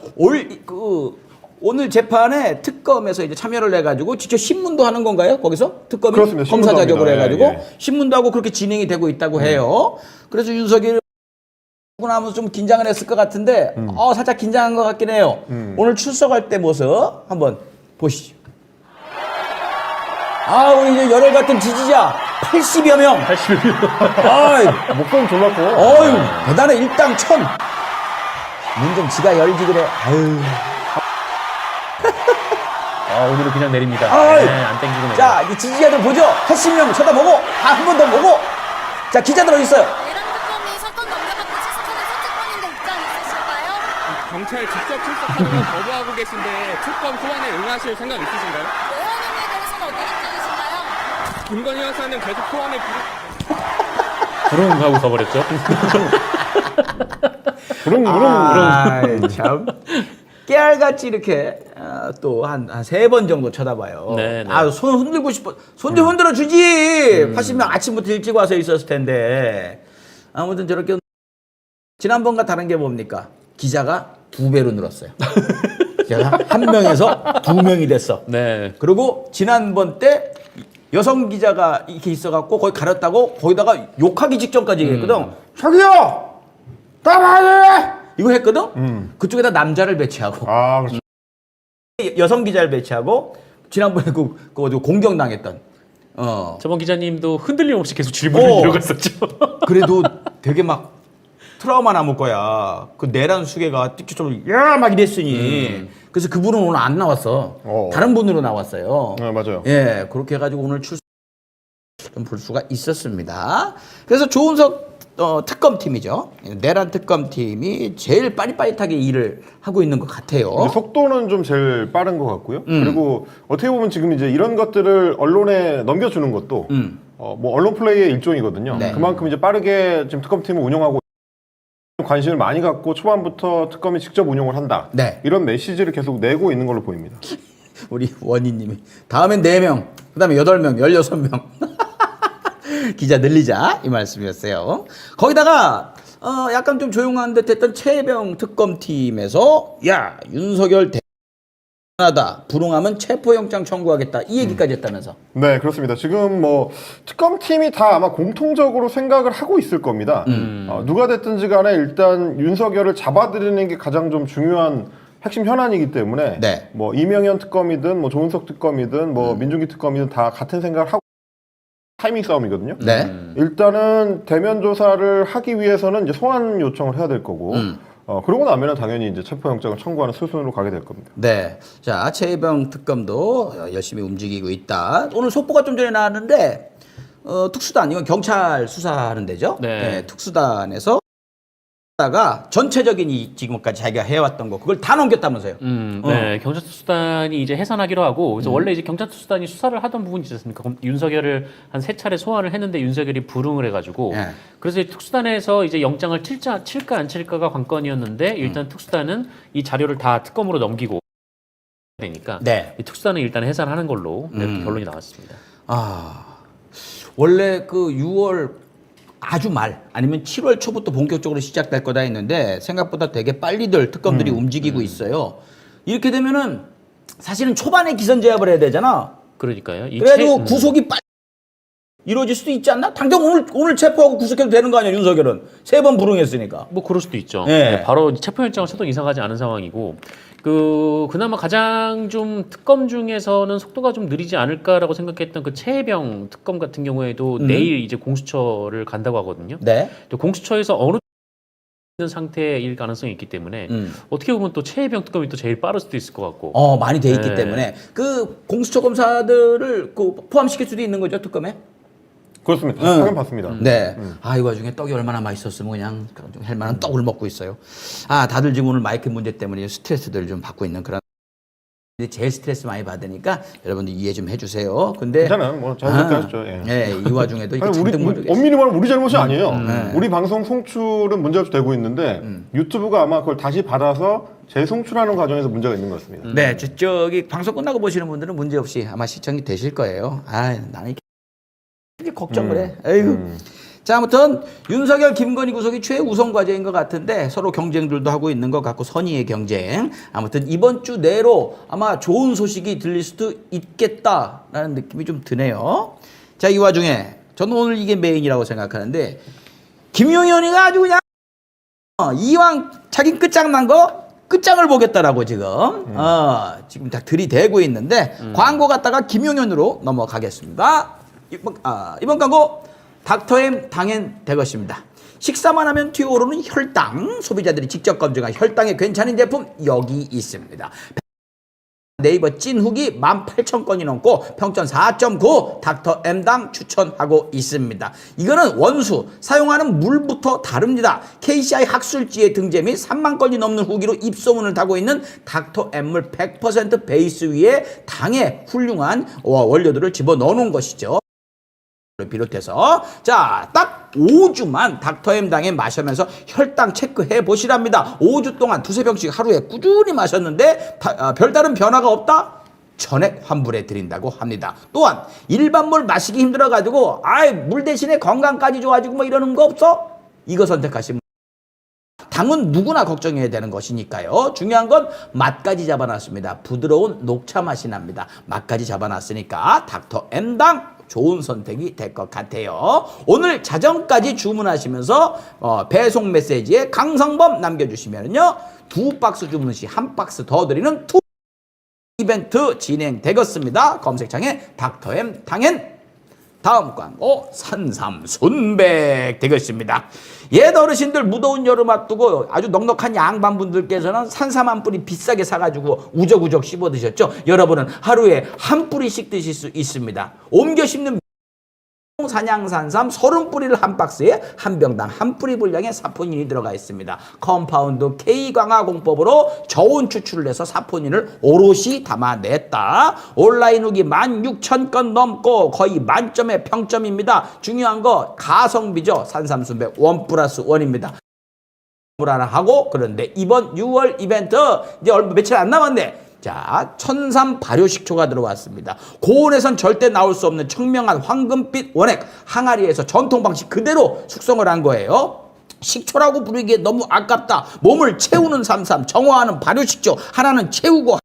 오늘 재판에 특검에서 이제 참여를 해가지고 직접 신문도 하는 건가요? 거기서 특검이 그렇습니다. 검사 신문도 자격을 합니다. 해가지고 예, 예. 신문도 하고 그렇게 진행이 되고 있다고 해요. 그래서 윤석열 하고 나면 좀 긴장을 했을 것 같은데, 살짝 긴장한 것 같긴 해요. 오늘 출석할 때 모습 한번 보시죠. 우리 이제 열혈 같은 지지자 80여 명. 80여 명. 아이, 목소리 졸라 커. 어휴, 대단해. 일당 1000. 문 좀 지가 열지 그래. 아유. 오늘은 그냥 내립니다. 아이. 안 땡기고 내려. 자, 이 지지자들 보죠? 핵심령 쳐다보고, 한 번 더 보고. 자, 기자들 어디 있어요? 내란 특검이 사건 넘겨받고 수사하는 선택권인데 입장 있으실까요? 경찰 직접 출석하는 건 거부하고 계신데 특검 소환에 응하실 생각 있으신가요? 내란행위에 대해서는 어떤 입장이신가요? 김건희 여사는 계속 소환에 부릉 하고 가버렸죠. 그런 아, 참. 깨알같이 이렇게 또 한 세 번 정도 쳐다봐요. 네, 네. 아, 손 흔들고 싶어. 손 좀 흔들어 주지. 80명 아침부터 일찍 와서 있었을 텐데. 아무튼 저렇게 지난번과 다른 게 뭡니까? 기자가 2배로 늘었어요. 기자가 1명에서 2명이 됐어. 네. 그리고 지난번 때 여성 기자가 이렇게 있어갖고 거기 가렸다고 거기다가 욕하기 직전까지 했거든. 저기요! 따라해! 이거 했거든? 그쪽에다 남자를 배치하고 아, 그렇죠. 여성 기자를 배치하고 지난번에 그 어디 공격당했던 저번 기자님도 흔들림 없이 계속 질문을 이어갔었죠. 그래도 되게 막 트라우마 남을 거야. 그 내란 수계가 띠끼처럼 야막 이랬으니 그래서 그분은 오늘 안 나왔어. 다른 분으로 나왔어요. 네, 맞아요. 예, 그렇게 해가지고 오늘 좀 볼 수가 있었습니다. 그래서 조은석 특검팀이죠. 내란 특검팀이 제일 빠릿빠릿하게 일을 하고 있는 것 같아요. 근데 속도는 좀 제일 빠른 것 같고요. 그리고 어떻게 보면 지금 이제 이런 것들을 언론에 넘겨주는 것도 뭐 언론 플레이의 일종이거든요. 네. 그만큼 이제 빠르게 지금 특검팀을 운영하고 관심을 많이 갖고 초반부터 특검이 직접 운영을 한다. 네. 이런 메시지를 계속 내고 있는 걸로 보입니다. 우리 원희님이 다음엔 4명, 그다음에 8명, 16명 기자 늘리자 이 말씀이었어요. 거기다가 약간 좀 조용한 듯했던 최혜병 특검팀에서 야 윤석열 대단하다 불응하면 체포영장 청구하겠다 이 얘기까지 했다면서. 네, 그렇습니다. 지금 뭐 특검팀이 다 아마 공통적으로 생각을 하고 있을 겁니다. 누가 됐든지 간에 일단 윤석열을 잡아들이는 게 가장 좀 중요한 핵심 현안이기 때문에 네. 뭐 이명현 특검이든 뭐 조은석 특검이든 뭐 민중기 특검이든 다 같은 생각을 하고 타이밍 싸움이거든요. 네. 일단은 대면 조사를 하기 위해서는 이제 소환 요청을 해야 될 거고 그러고 나면은 당연히 이제 체포영장을 청구하는 수순으로 가게 될 겁니다. 네. 자, 최혜병 특검도 열심히 움직이고 있다. 오늘 속보가 좀 전에 나왔는데 특수단 이건 경찰 수사하는 데죠. 네. 특수단에서 다가 전체적인 이 지금까지 자기가 해왔던 거 그걸 다 넘겼다면서요. 네, 경찰특수단이 이제 해산하기로 하고 그래서 원래 이제 경찰특수단이 수사를 하던 부분이 있지 않습니까? 그럼 윤석열을 한 3차례 소환을 했는데 윤석열이 불응을 해가지고 예. 그래서 이 특수단에서 이제 영장을 칠까 안 칠까가 관건이었는데 일단 특수단은 이 자료를 다 특검으로 넘기고 되니까 네. 이 특수단은 일단 해산하는 걸로 이렇게 결론이 나왔습니다. 원래 그 6월 아주 말 아니면 7월 초부터 본격적으로 시작될 거다 했는데 생각보다 되게 빨리들 특검들이 움직이고 있어요. 이렇게 되면은 사실은 초반에 기선 제압을 해야 되잖아. 그러니까요. 이 그래도 구속이 빨리 이루어질 수도 있지 않나? 당장 오늘 체포하고 구속해도 되는 거 아니야 윤석열은 3번 불응했으니까. 뭐 그럴 수도 있죠. 네. 네, 바로 체포영장을 쳐도 이상하지 않은 상황이고 그나마 가장 좀 특검 중에서는 속도가 좀 느리지 않을까라고 생각했던 그 최혜병 특검 같은 경우에도 내일 이제 공수처를 간다고 하거든요. 네. 또 공수처에서 어느 있는 상태일 가능성이 있기 때문에 어떻게 보면 또 최혜병 특검이 또 제일 빠를 수도 있을 것 같고. 많이 돼 있기 네. 때문에 그 공수처 검사들을 그 포함시킬 수도 있는 거죠 특검에. 그렇습니다. 확인 받습니다. 네. 이 와중에 떡이 얼마나 맛있었으면 그냥 좀 할 만한 떡을 먹고 있어요. 다들 지금 오늘 마이크 문제 때문에 스트레스들을 좀 받고 있는 그런. 근데 제일 스트레스 많이 받으니까 여러분들 이해 좀 해주세요. 근데 괜찮아요. 뭐 자연스럽게 하시죠. 예. 네, 이 와중에도 이렇게 아니, 잔뜩 모르겠어요. 엄밀히 말하면 우리 잘못이 아니에요. 우리 방송 송출은 문제가 되고 있는데 유튜브가 아마 그걸 다시 받아서 재송출하는 과정에서 문제가 있는 것 같습니다. 네, 저기 방송 끝나고 보시는 분들은 문제 없이 아마 시청이 되실 거예요. 나는 이렇게 걱정을 해. 에이구. 자, 아무튼 윤석열, 김건희 구속이 최우선 과제인 것 같은데 서로 경쟁들도 하고 있는 것 같고 선의의 경쟁. 아무튼 이번 주 내로 아마 좋은 소식이 들릴 수도 있겠다라는 느낌이 좀 드네요. 자, 이 와중에 저는 오늘 이게 메인이라고 생각하는데 김용현이가 아주 그냥 이왕 자기 끝장난 거 끝장을 보겠다라고 지금 지금 다 들이대고 있는데 광고 갔다가 김용현으로 넘어가겠습니다. 이번 광고 닥터엠 당연 대것입니다. 식사만 하면 튀어오르는 혈당, 소비자들이 직접 검증한 혈당에 괜찮은 제품 여기 있습니다. 네이버 찐 후기 18,000건이 넘고 평점 4.9 닥터 M당 추천하고 있습니다. 이거는 원수, 사용하는 물부터 다릅니다. KCI 학술지에 등재 및 3만 건이 넘는 후기로 입소문을 타고 있는 닥터 M물 100% 베이스 위에 당의 훌륭한 원료들을 집어넣어 놓은 것이죠. 비롯해서 자, 딱 5주만 닥터엠 당에 마시면서 혈당 체크해 보시랍니다. 5주 동안 두세 병씩 하루에 꾸준히 마셨는데 별다른 변화가 없다? 전액 환불해 드린다고 합니다. 또한 일반 물 마시기 힘들어 가지고 물 대신에 건강까지 좋아지고 뭐 이러는 거 없어? 이거 선택하시면 당은 누구나 걱정해야 되는 것이니까요. 중요한 건 맛까지 잡아놨습니다. 부드러운 녹차 맛이 납니다. 맛까지 잡아놨으니까 닥터 M당 좋은 선택이 될 것 같아요. 오늘 자정까지 주문하시면서 배송 메시지에 강성범 남겨주시면요, 2박스 주문 시 1박스 더 드리는 투 이벤트 진행되겠습니다. 검색창에 닥터 M 당엔 다음 광고 산삼순백 되겠습니다. 옛 어르신들 무더운 여름 앞두고 아주 넉넉한 양반분들께서는 산삼 한 뿌리 비싸게 사가지고 우적우적 씹어 드셨죠. 여러분은 하루에 한 뿌리씩 드실 수 있습니다. 옮겨 씹는 산양산삼 30뿌리를 한 박스에 한 병당 한 뿌리 분량의 사포닌이 들어가 있습니다. 컴파운드 K강화 공법으로 저온 추출을 해서 사포닌을 오롯이 담아냈다. 온라인 후기 16,000건 넘고 거의 만점의 평점입니다. 중요한 거 가성비죠. 산삼순백 1+1입니다. 하나 하고, 그런데 이번 6월 이벤트 이제 얼마 며칠 안 남았네. 자, 천삼 발효식초가 들어왔습니다. 고온에선 절대 나올 수 없는 청명한 황금빛 원액, 항아리에서 전통 방식 그대로 숙성을 한 거예요. 식초라고 부르기에 너무 아깝다. 몸을 채우는 삼삼, 정화하는 발효식초 하나는 채우고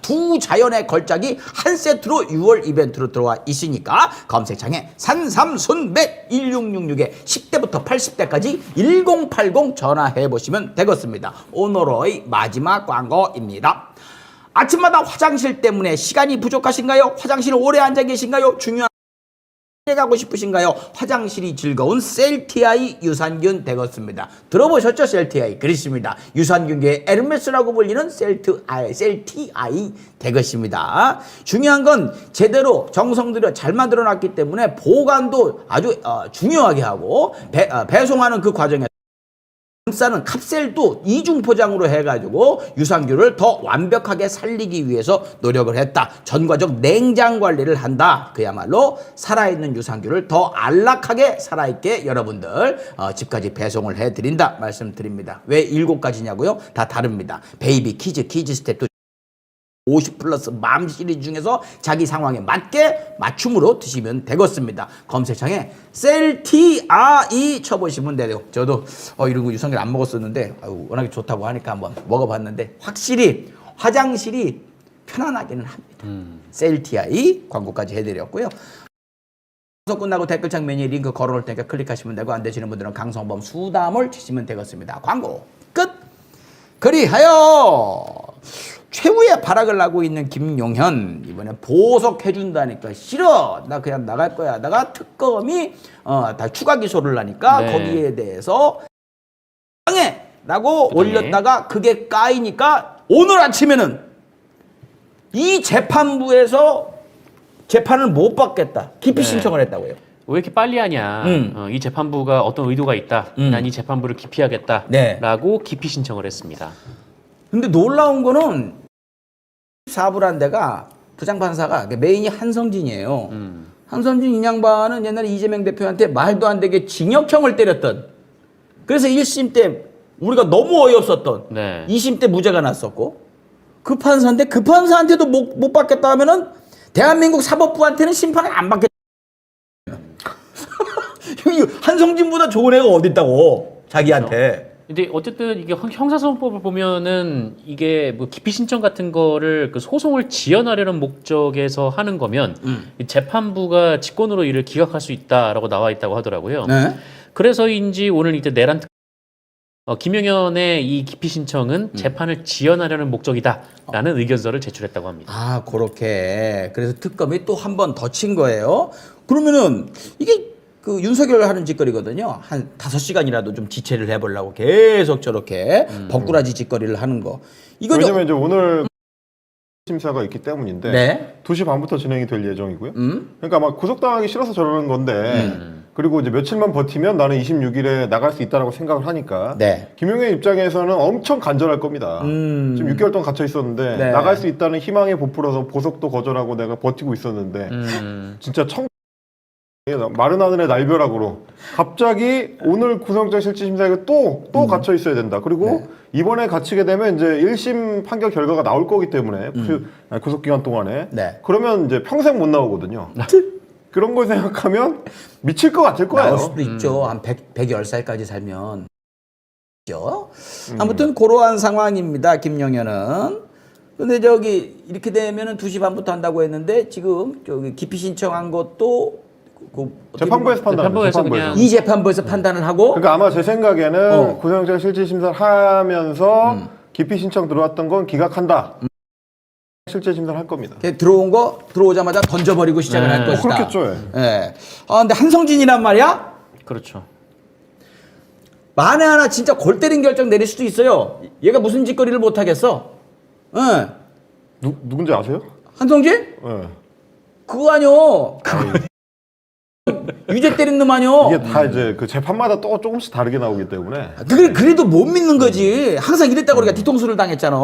두 자연의 걸작이 한 세트로 6월 이벤트로 들어와 있으니까 검색창에 산삼순백 1666에 10대부터 80대까지 1080 전화해 보시면 되겠습니다. 오늘의 마지막 광고입니다. 아침마다 화장실 때문에 시간이 부족하신가요? 화장실에 오래 앉아 계신가요? 중요한 가고 싶으신가요? 화장실이 즐거운 셀티아이 유산균 되겠습니다. 들어보셨죠? 셀티아이. 그렇습니다. 유산균계의 에르메스라고 불리는 셀티아이 되겠습니다. 중요한 건 제대로 정성 들여 잘 만들어 놨기 때문에 보관도 아주 중요하게 하고 배송하는 그 과정에 싸는 캅셀도 이중 포장으로 해가지고 유산균을 더 완벽하게 살리기 위해서 노력을 했다. 전과적 냉장 관리를 한다. 그야말로 살아있는 유산균을 더 안락하게 살아있게 여러분들 집까지 배송을 해드린다 말씀드립니다. 왜 7가지냐고요? 다 다릅니다. 베이비, 키즈 스텝도 50+ 맘 시리즈 중에서 자기 상황에 맞게 맞춤으로 드시면 되겠습니다. 검색창에 셀티아이 쳐보시면 돼요. 저도 이런 거 유산균 안 먹었었는데 워낙에 좋다고 하니까 한번 먹어봤는데 확실히 화장실이 편안하기는 합니다. 셀티아이 광고까지 해드렸고요. 방송 끝나고 댓글창 메뉴에 링크 걸어놓을 테니까 클릭하시면 되고, 안 되시는 분들은 강성범 수담을 치시면 되겠습니다. 광고 끝! 그리하여 최후의 발악을 하고 있는 김용현, 이번에 보석해준다니까 싫어, 나 그냥 나갈 거야. 나가 특검이 다 추가 기소를 하니까 네. 거기에 대해서 당해 라고 올렸다가 그게 까이니까 오늘 아침에는 이 재판부에서 재판을 못 받겠다 기피 신청을 했다고요. 왜 이렇게 빨리 하냐? 이 재판부가 어떤 의도가 있다. 난 이 재판부를 기피하겠다라고 네. 기피 신청을 했습니다. 근데 놀라운 거는 사부란 데가 부장판사가 메인이 한성진이에요. 한성진 이 양반은 옛날에 이재명 대표한테 말도 안 되게 징역형을 때렸던, 그래서 1심 때 우리가 너무 어이없었던, 네. 2심 때 무죄가 났었고, 그 판사인데 그 판사한테도 못 받겠다 하면은 대한민국 사법부한테는 심판을 안 받겠다. 한성진보다 좋은 애가 어디 있다고 자기한테. 근데 어쨌든 이게 형사소송법을 보면은 이게 뭐 기피 신청 같은 거를 그 소송을 지연하려는 목적에서 하는 거면 이 재판부가 직권으로 이를 기각할 수 있다라고 나와 있다고 하더라고요. 네. 그래서인지 오늘 이제 내란 김용현의 이 기피 신청은 재판을 지연하려는 목적이다라는 의견서를 제출했다고 합니다. 아, 그렇게. 그래서 특검이 또 한 번 더 친 거예요. 그러면은 이게 그 윤석열 하는 짓거리거든요. 한 5시간이라도 좀 지체를 해보려고 계속 저렇게 벅구라지 짓거리를 하는 거. 이거 왜냐면 이제 오늘 심사가 있기 때문인데 네. 2시 반부터 진행이 될 예정이고요. 그러니까 아마 구속당하기 싫어서 저러는 건데 그리고 이제 며칠만 버티면 나는 26일에 나갈 수 있다라고 생각을 하니까 네. 김용현 입장에서는 엄청 간절할 겁니다. 지금 6개월 동안 갇혀 있었는데 네. 나갈 수 있다는 희망에 부풀어서 보석도 거절하고 내가 버티고 있었는데 진짜 마른 하늘의 날벼락으로 갑자기 오늘 구속영장 실질심사에 또 갇혀 있어야 된다. 그리고 이번에 갇히게 되면 이제 1심 판결 결과가 나올 거기 때문에 구속기간 동안에 네. 그러면 이제 평생 못 나오거든요. 그런 걸 생각하면 미칠 것 같을 거예요. 나올 수도 있죠. 한 110살까지 살면. 있죠. 아무튼 그러한 상황입니다. 김용현은. 근데 저기 이렇게 되면은 2시 반부터 한다고 했는데 지금 저기 기피 신청한 것도 재판부에서 판단. 재판부에서 그냥 이 재판부에서 판단을 하고 그러니까 아마 제 생각에는 구속영장 실질심사를 하면서 기피 신청 들어왔던 건 기각한다. 실제 심사를 할 겁니다. 들어온 거 들어오자마자 던져버리고 시작을 할 것이다. 그렇겠죠. 예. 아 근데 한성진이란 말이야. 그렇죠. 만에 하나 진짜 골 때린 결정 내릴 수도 있어요. 얘가 무슨 짓거리를 못 하겠어. 예. 누군지 아세요? 한성진? 네. 그거 아니요. 유죄 때린 놈 아니요. 이게 다 이제 그 재판마다 또 조금씩 다르게 나오기 때문에. 그래도 못 믿는 거지. 항상 이랬다고 우리가 뒤통수를 당했잖아.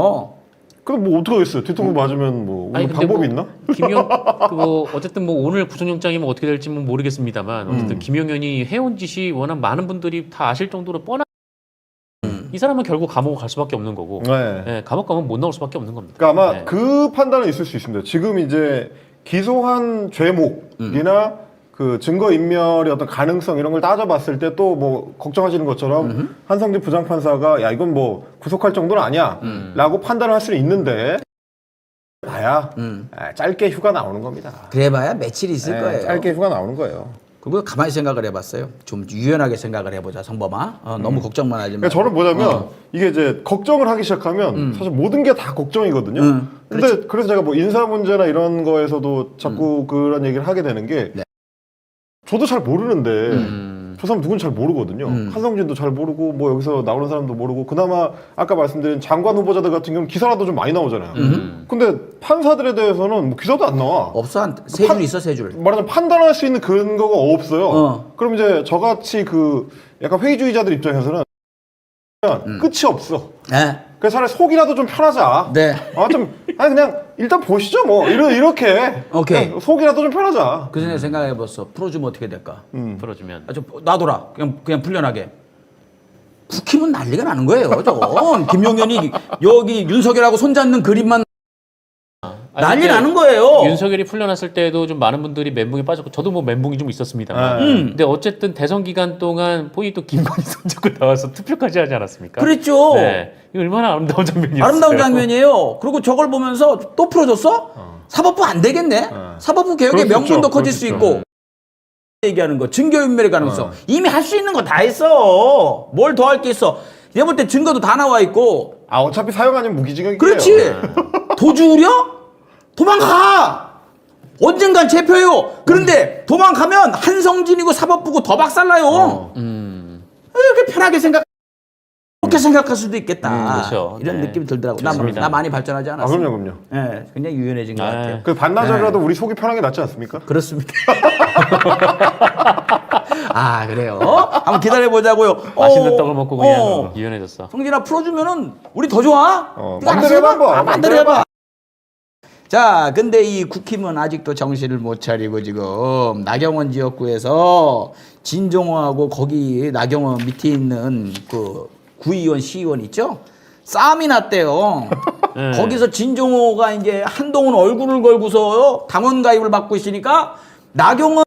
그럼 뭐 어떡하겠어요? 뒤통수 맞으면 뭐 아니, 근데 방법이 뭐 있나? 어쨌든 뭐 오늘 구속영장이면 어떻게 될지 는 모르겠습니다만 어쨌든 김용현이 해온 짓이 워낙 많은 분들이 다 아실 정도로 뻔한 이 사람은 결국 감옥 갈 수밖에 없는 거고 네. 예, 감옥 가면 못 나올 수밖에 없는 겁니다. 그러니까 아마 네. 그 판단은 있을 수 있습니다. 지금 이제 기소한 죄목이나 그 증거 인멸의 어떤 가능성 이런 걸 따져봤을 때 또 뭐 걱정하시는 것처럼 한성진 부장판사가 야 이건 뭐 구속할 정도는 아니야라고 판단을 할 수는 있는데 봐야 짧게 휴가 나오는 겁니다. 그래봐야 며칠 있을 네, 거예요. 짧게 휴가 나오는 거예요. 그리고 가만히 생각을 해봤어요. 좀 유연하게 생각을 해보자, 성범아. 너무 걱정만 하지 마. 그러니까 저는 뭐냐면 이게 이제 걱정을 하기 시작하면 사실 모든 게 다 걱정이거든요. 근데 그래서 제가 뭐 인사 문제나 이런 거에서도 자꾸 그런 얘기를 하게 되는 게 네. 저도 잘 모르는데 저 사람 누군지 잘 모르거든요. 한성진도 잘 모르고 뭐 여기서 나오는 사람도 모르고 그나마 아까 말씀드린 장관 후보자들 같은 경우는 기사라도 좀 많이 나오잖아요. 근데 판사들에 대해서는 뭐 기사도 안 나와. 없어, 한 세 줄 있어, 세 줄. 말하자면 판단할 수 있는 근거가 없어요. 그럼 이제 저같이 그 약간 회의주의자들 입장에서는 끝이 없어. 네. 그래서 차라리 속이라도 좀 편하자. 네. 아니 그냥 일단 보시죠 뭐 이렇게. 오케이. 그냥 속이라도 좀 편하자. 그 전에 생각해봤어. 풀어주면 어떻게 될까? 풀어주면 좀 놔둬라. 그냥 풀려나게. 국힘은 난리가 나는 거예요. 저건 김용현이 여기 윤석열하고 손잡는 그림만 난리 근데 나는 거예요. 윤석열이 풀려났을 때도 좀 많은 분들이 멘붕에 빠졌고 저도 뭐 멘붕이 좀 있었습니다만 근데 어쨌든 대선 기간 동안 본인이 또 김건희 손잡고 나와서 투표까지 하지 않았습니까? 그랬죠. 네. 이거 얼마나 아름다운 장면이었어요. 아름다운 장면이에요. 그리고 저걸 보면서 또 풀어줬어? 사법부 안 되겠네? 사법부 개혁의 그럴 수 명분도 있죠. 커질 그럴 수 수 있고 얘기하는 거 증거인멸의 가능성 이미 할 수 있는 거 다 했어. 뭘 더 할 게 있어. 내가 볼 때 증거도 다 나와 있고 어차피 사형 아니면 무기징역이에요. 그렇지. 도주 우려? 도망가. 언젠간 재표요. 그런데 도망가면 한성진이고 사법부고 더 박살나요. 이렇게 편하게 그렇게 생각할 수도 있겠다. 그렇죠. 이런 네. 느낌이 들더라고. 좋습니다. 나 많이 발전하지 않았어. 그럼요. 네, 굉장히 유연해진 것 같아요. 그 반나절이라도 우리 속이 편하게 낫지 않습니까? 그렇습니다. 아 그래요? 한번 기다려 보자고요. 맛있는 떡을 먹고 그냥 유연해졌어. 성진아 풀어주면은 우리 더 좋아. 네가 맘대로 알아서 해봐, 한번. 맘대로 해봐. 자, 근데 이 국힘은 아직도 정신을 못 차리고 지금 나경원 지역구에서 진종호하고 거기 나경원 밑에 있는 그 구의원, 시의원 있죠? 싸움이 났대요. 거기서 진종호가 이제 한동훈 얼굴을 걸고서 당원 가입을 받고 있으니까 나경원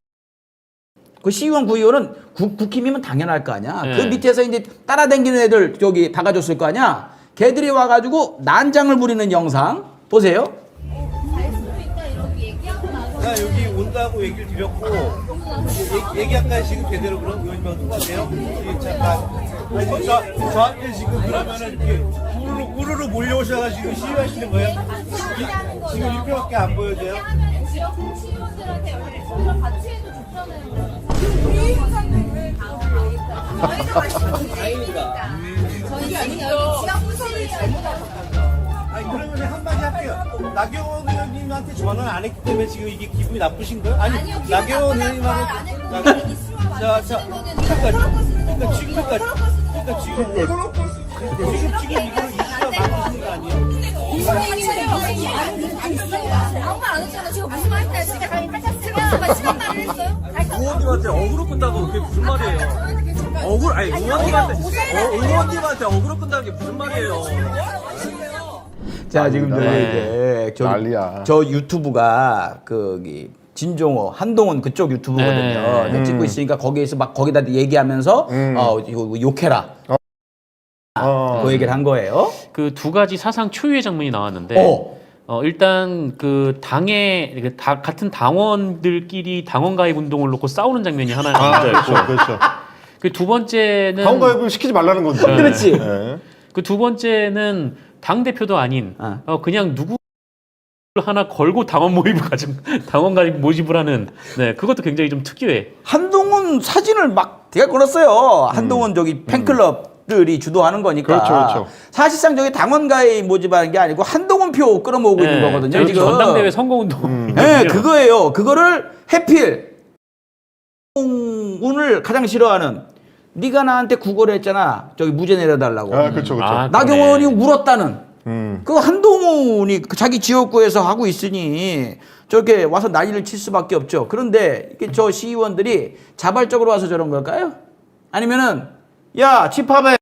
그 시의원, 구의원은 국힘이면 당연할 거 아니야. 그 밑에서 이제 따라다니는 애들 저기 박아줬을 거 아니야. 걔들이 와가지고 난장을 부리는 영상 보세요. 나 여기 온다고 얘기를 드렸고 얘기할까요 지금 제대로 그럼 의원님하고 똑같아요? 잠깐 저한테 지금 그러면은 이렇게 우르르 몰려오셔가지고 시위하시는 거예요? 지금 이렇게밖에 안 보여져요? 지역 시의원들한테 여기 먼저 같이 해도 좋잖아요. 우리 회장님 왜 다행이다. 저희 아니요 지역 시위 잘못하셨다고. 아니 그러면 한마디 할게요. 나경원 의원님한테 전화를 안 했기 때문에 지금 이게 기분이 나쁘신 거예요? 아니 아니요, 나경원 말 의원님하고 안 했는데 이슈가 자, 만드시는 지금까지 지금 이거는 이슈가 만드시는 거 아니에요? 아무 말 안 했잖아. 지금 무슨 말 했어요? 제가 가기 빨리 시간 말을 했어요? 의원님한테 어그로 끈다고 그게 무슨 말이에요? 아니 의원님한테 어그로 끈다는 게 무슨 말이에요? 자, 지금 저기 네. 이제 난리야. 저 유튜브가 거기 진종호, 한동훈 그쪽 유튜브거든요. 네. 근데 찍고 있으니까 거기에서 막 거기다 얘기하면서 이거 욕해라. 그 얘기를 한 거예요. 그 두 가지 사상 초유의 장면이 나왔는데 일단 그 당의 같은 당원들끼리 당원 가입 운동을 놓고 싸우는 장면이 하나 먼저였고 그렇죠. 그 두 번째는 다운 가입을 시키지 말라는 건지. 그렇지. 네. 그 두 번째는 당 대표도 아닌 그냥 누구 하나 걸고 당원 모임을 가진 당원 가입 모집을 하는 그것도 굉장히 좀 특이해. 한동훈 사진을 막 제가 걸었어요. 한동훈 저기 팬클럽들이 주도하는 거니까. 그렇죠. 사실상 저기 당원 가입 모집하는 게 아니고 한동훈 표 끌어모으고 있는 거거든요. 지금 전당대회 선거운동. 네, 그거예요. 그거를 해필 한동훈을 가장 싫어하는 네가 나한테 구걸을 했잖아. 저기 무죄 내려달라고. 그렇죠. 나경원이 울었다는. 음. 그 한동훈이 그 자기 지역구에서 하고 있으니 저렇게 와서 난리를 칠 수밖에 없죠. 그런데 이게 저 시의원들이 자발적으로 와서 저런 걸까요? 아니면은 야 집합에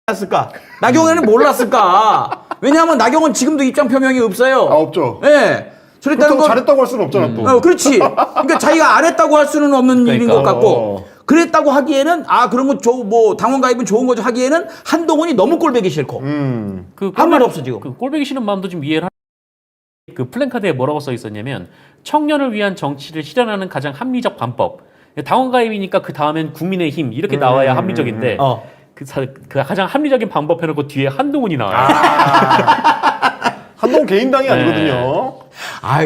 했을까? 나경원은 몰랐을까? 왜냐하면 나경원 지금도 입장 표명이 없어요. 없죠. 예. 네. 저랬다는 건 잘했다고 할 수는 없잖아 또. 그렇지. 그러니까 자기가 안 했다고 할 수는 없는 일인 것 같고. 그랬다고 하기에는 그런 거 뭐 당원 가입은 좋은 거죠 하기에는 한동훈이 너무 꼴보기 싫고. 한 말 없어 지금. 그 꼴보기 싫은 마음도 좀 이해를 그 플랜카드에 뭐라고 써 있었냐면 청년을 위한 정치를 실현하는 가장 합리적 방법. 당원 가입이니까 그 다음엔 국민의힘 이렇게 나와야 합리적인데 그 가장 합리적인 방법 해놓고 뒤에 한동훈이 나와요. 한동훈 개인당이 아니거든요.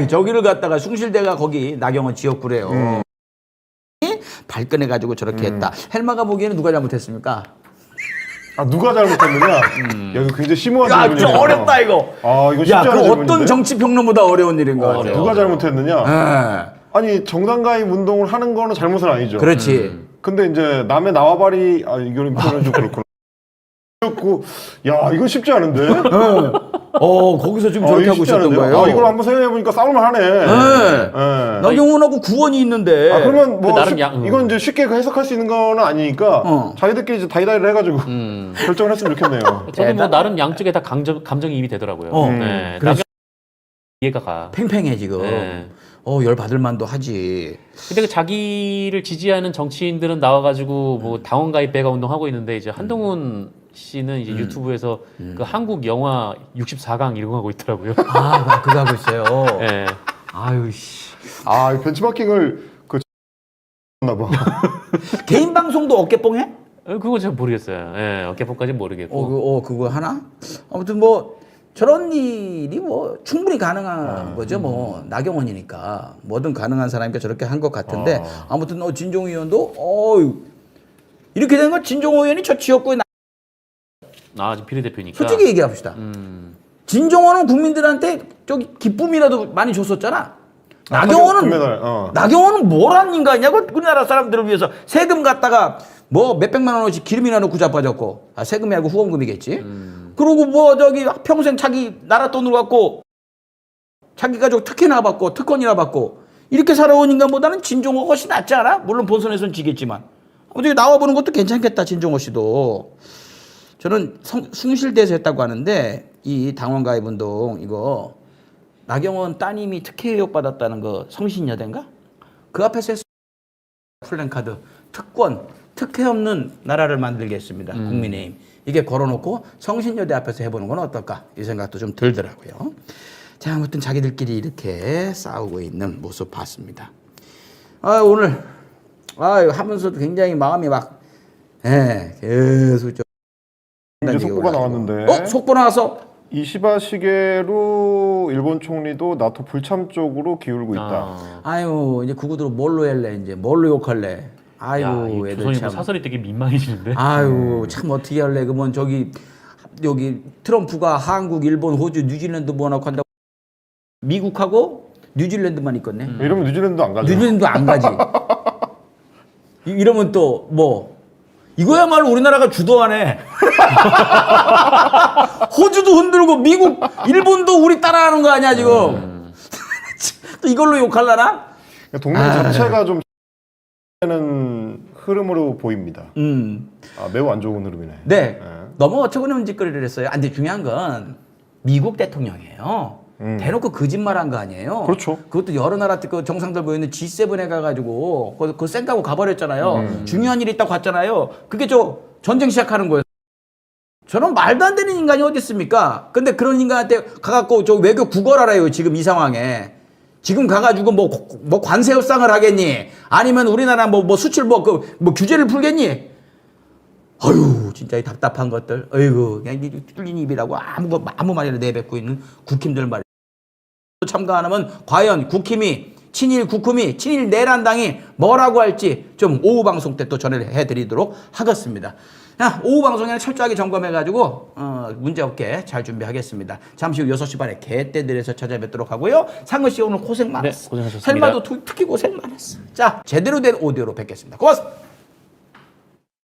저기를 갖다가 숭실대가 거기 나경원 지역구래요. 발끈해가지고 저렇게 했다. 헬마가 보기에는 누가 잘못했습니까? 누가 잘못했느냐? 야, 이거 굉장히 심오한 야, 질문이네요. 좀 어렵다 이거. 이거 쉽지 야, 않은 그 질문인데? 어떤 정치 평론보다 어려운 일인 것 같아요. 누가 잘못했느냐? 네. 아니 정당 가입 운동을 하는 거는 잘못은 아니죠. 그렇지. 근데 이제 남의 나와바리 이거는 표현은 좀 그렇구나. 야, 이거 쉽지 않은데? 거기서 지금 저렇게 하고 있었던 거예요. 이걸 한번 생각해보니까 싸울만하네. 네. 나경원하고 구원이 있는데. 그러면 뭐 나름 이건 이제 쉽게 해석할 수 있는 건 아니니까 자기들끼리 이제 다이다이를 해가지고 결정을 했으면 좋겠네요. 저도 뭐 나름 양쪽에 다 감정이입이 되더라고요. 그래서 이해가 가. 팽팽해 지금. 네. 열 받을 만도 하지. 근데 그 자기를 지지하는 정치인들은 나와가지고 뭐 당원 가입 배가 운동하고 있는데 이제 한동훈 씨는 이제 유튜브에서 그 한국 영화 64강 이런 거 하고 있더라고요. 그거 하고 있어요. 네. 아유 씨. 벤치마킹을 나봐. 개인 방송도 어깨뽕해? 그거 잘 모르겠어요. 어깨뽕까지는 모르겠고. 그거 하나? 아무튼 뭐 저런 일이 뭐 충분히 가능한 거죠. 뭐 나경원이니까 뭐든 가능한 사람이니까 저렇게 한 것 같은데 아무튼 진종호 의원도 이렇게 된 건 진종호 의원이 저 지역구에 지금 비례대표니까. 솔직히 얘기합시다. 진종호는 국민들한테 저기 기쁨이라도 많이 줬었잖아. 나경원은 뭐란 인간이냐고. 우리나라 사람들을 위해서 세금 갖다가 뭐 몇백만 원어치 기름이나 넣고 자빠졌고 세금이 아니고 후원금이겠지. 그리고 뭐 저기 평생 자기 나라 돈으로 갖고 자기 가족 특혜나 받고 특권이나 받고 이렇게 살아온 인간보다는 진종호가 훨씬 낫지 않아? 물론 본선에서는 지겠지만 아무튼 나와보는 것도 괜찮겠다. 진종호 씨도. 저는 숭실대에서 했다고 하는데 이 당원 가입 운동 이거 나경원 따님이 특혜 의혹 받았다는 거 성신여대인가? 그 앞에서 했어. 플랜카드 특권 특혜 없는 나라를 만들겠습니다. 국민의힘 이게 걸어놓고 성신여대 앞에서 해보는 건 어떨까 이 생각도 좀 들더라고요. 자, 아무튼 자기들끼리 이렇게 싸우고 있는 모습 봤습니다. 오늘 하면서도 굉장히 마음이 막 계속 이제 속보가 나왔는데. 속보 나와서 이시바 시게루 일본 총리도 나토 불참 쪽으로 기울고 있다. 이제 그거들 뭘로 할래 이제 뭘로 욕할래. 애들 조선일보 참. 사설이 되게 민망해지는데. 참 어떻게 할래. 그러면 저기 여기 트럼프가 한국, 일본, 호주, 뉴질랜드 모아놓고 한다고 미국하고 뉴질랜드만 있겠네. 이러면 뉴질랜드도 안 가죠. 뉴질랜드 안 가지. 이러면 또 뭐 이거야말로 우리나라가 주도하네. 호주도 흔들고 미국, 일본도 우리 따라하는 거 아니야 지금. 또 이걸로 욕할라나? 동맹 자체가 좀 는 흐름으로 보입니다. 매우 안 좋은 흐름이네. 네. 너무 어처구니없는 짓거리를 했어요. 근데 중요한 건 미국 대통령이에요. 대놓고 거짓말한 거 아니에요. 그렇죠. 그것도 여러 나라 그 정상들 모여있는 G7에 가가지고 그거 쌩까고 가버렸잖아요. 중요한 일이 있다고 갔잖아요. 그게 저 전쟁 시작하는 거예요. 저런 말도 안 되는 인간이 어디 있습니까? 근데 그런 인간한테 가갖고 저 외교 구걸하래요. 지금 이 상황에. 지금 가가지고 뭐 관세 협상을 하겠니? 아니면 우리나라 뭐 수출 뭐 규제를 풀겠니? 아유 진짜 이 답답한 것들. 어이구 그냥 뚫린 입이라고 아무 말이나 내뱉고 있는 국힘들 말이야. 참가 안 하면 과연 국힘이 친일 국힘이 친일 내란당이 뭐라고 할지 좀 오후 방송 때 또 전해드리도록 하겠습니다. 자, 오후 방송에는 철저하게 점검해가지고 문제없게 잘 준비하겠습니다. 잠시 후 6시 반에 개떼들에서 찾아뵙도록 하고요. 상근 씨 오늘 고생 많았어. 네, 고생하셨습니다. 셀마도 특히 고생 많았어. 자, 제대로 된 오디오로 뵙겠습니다. 고맙습니다.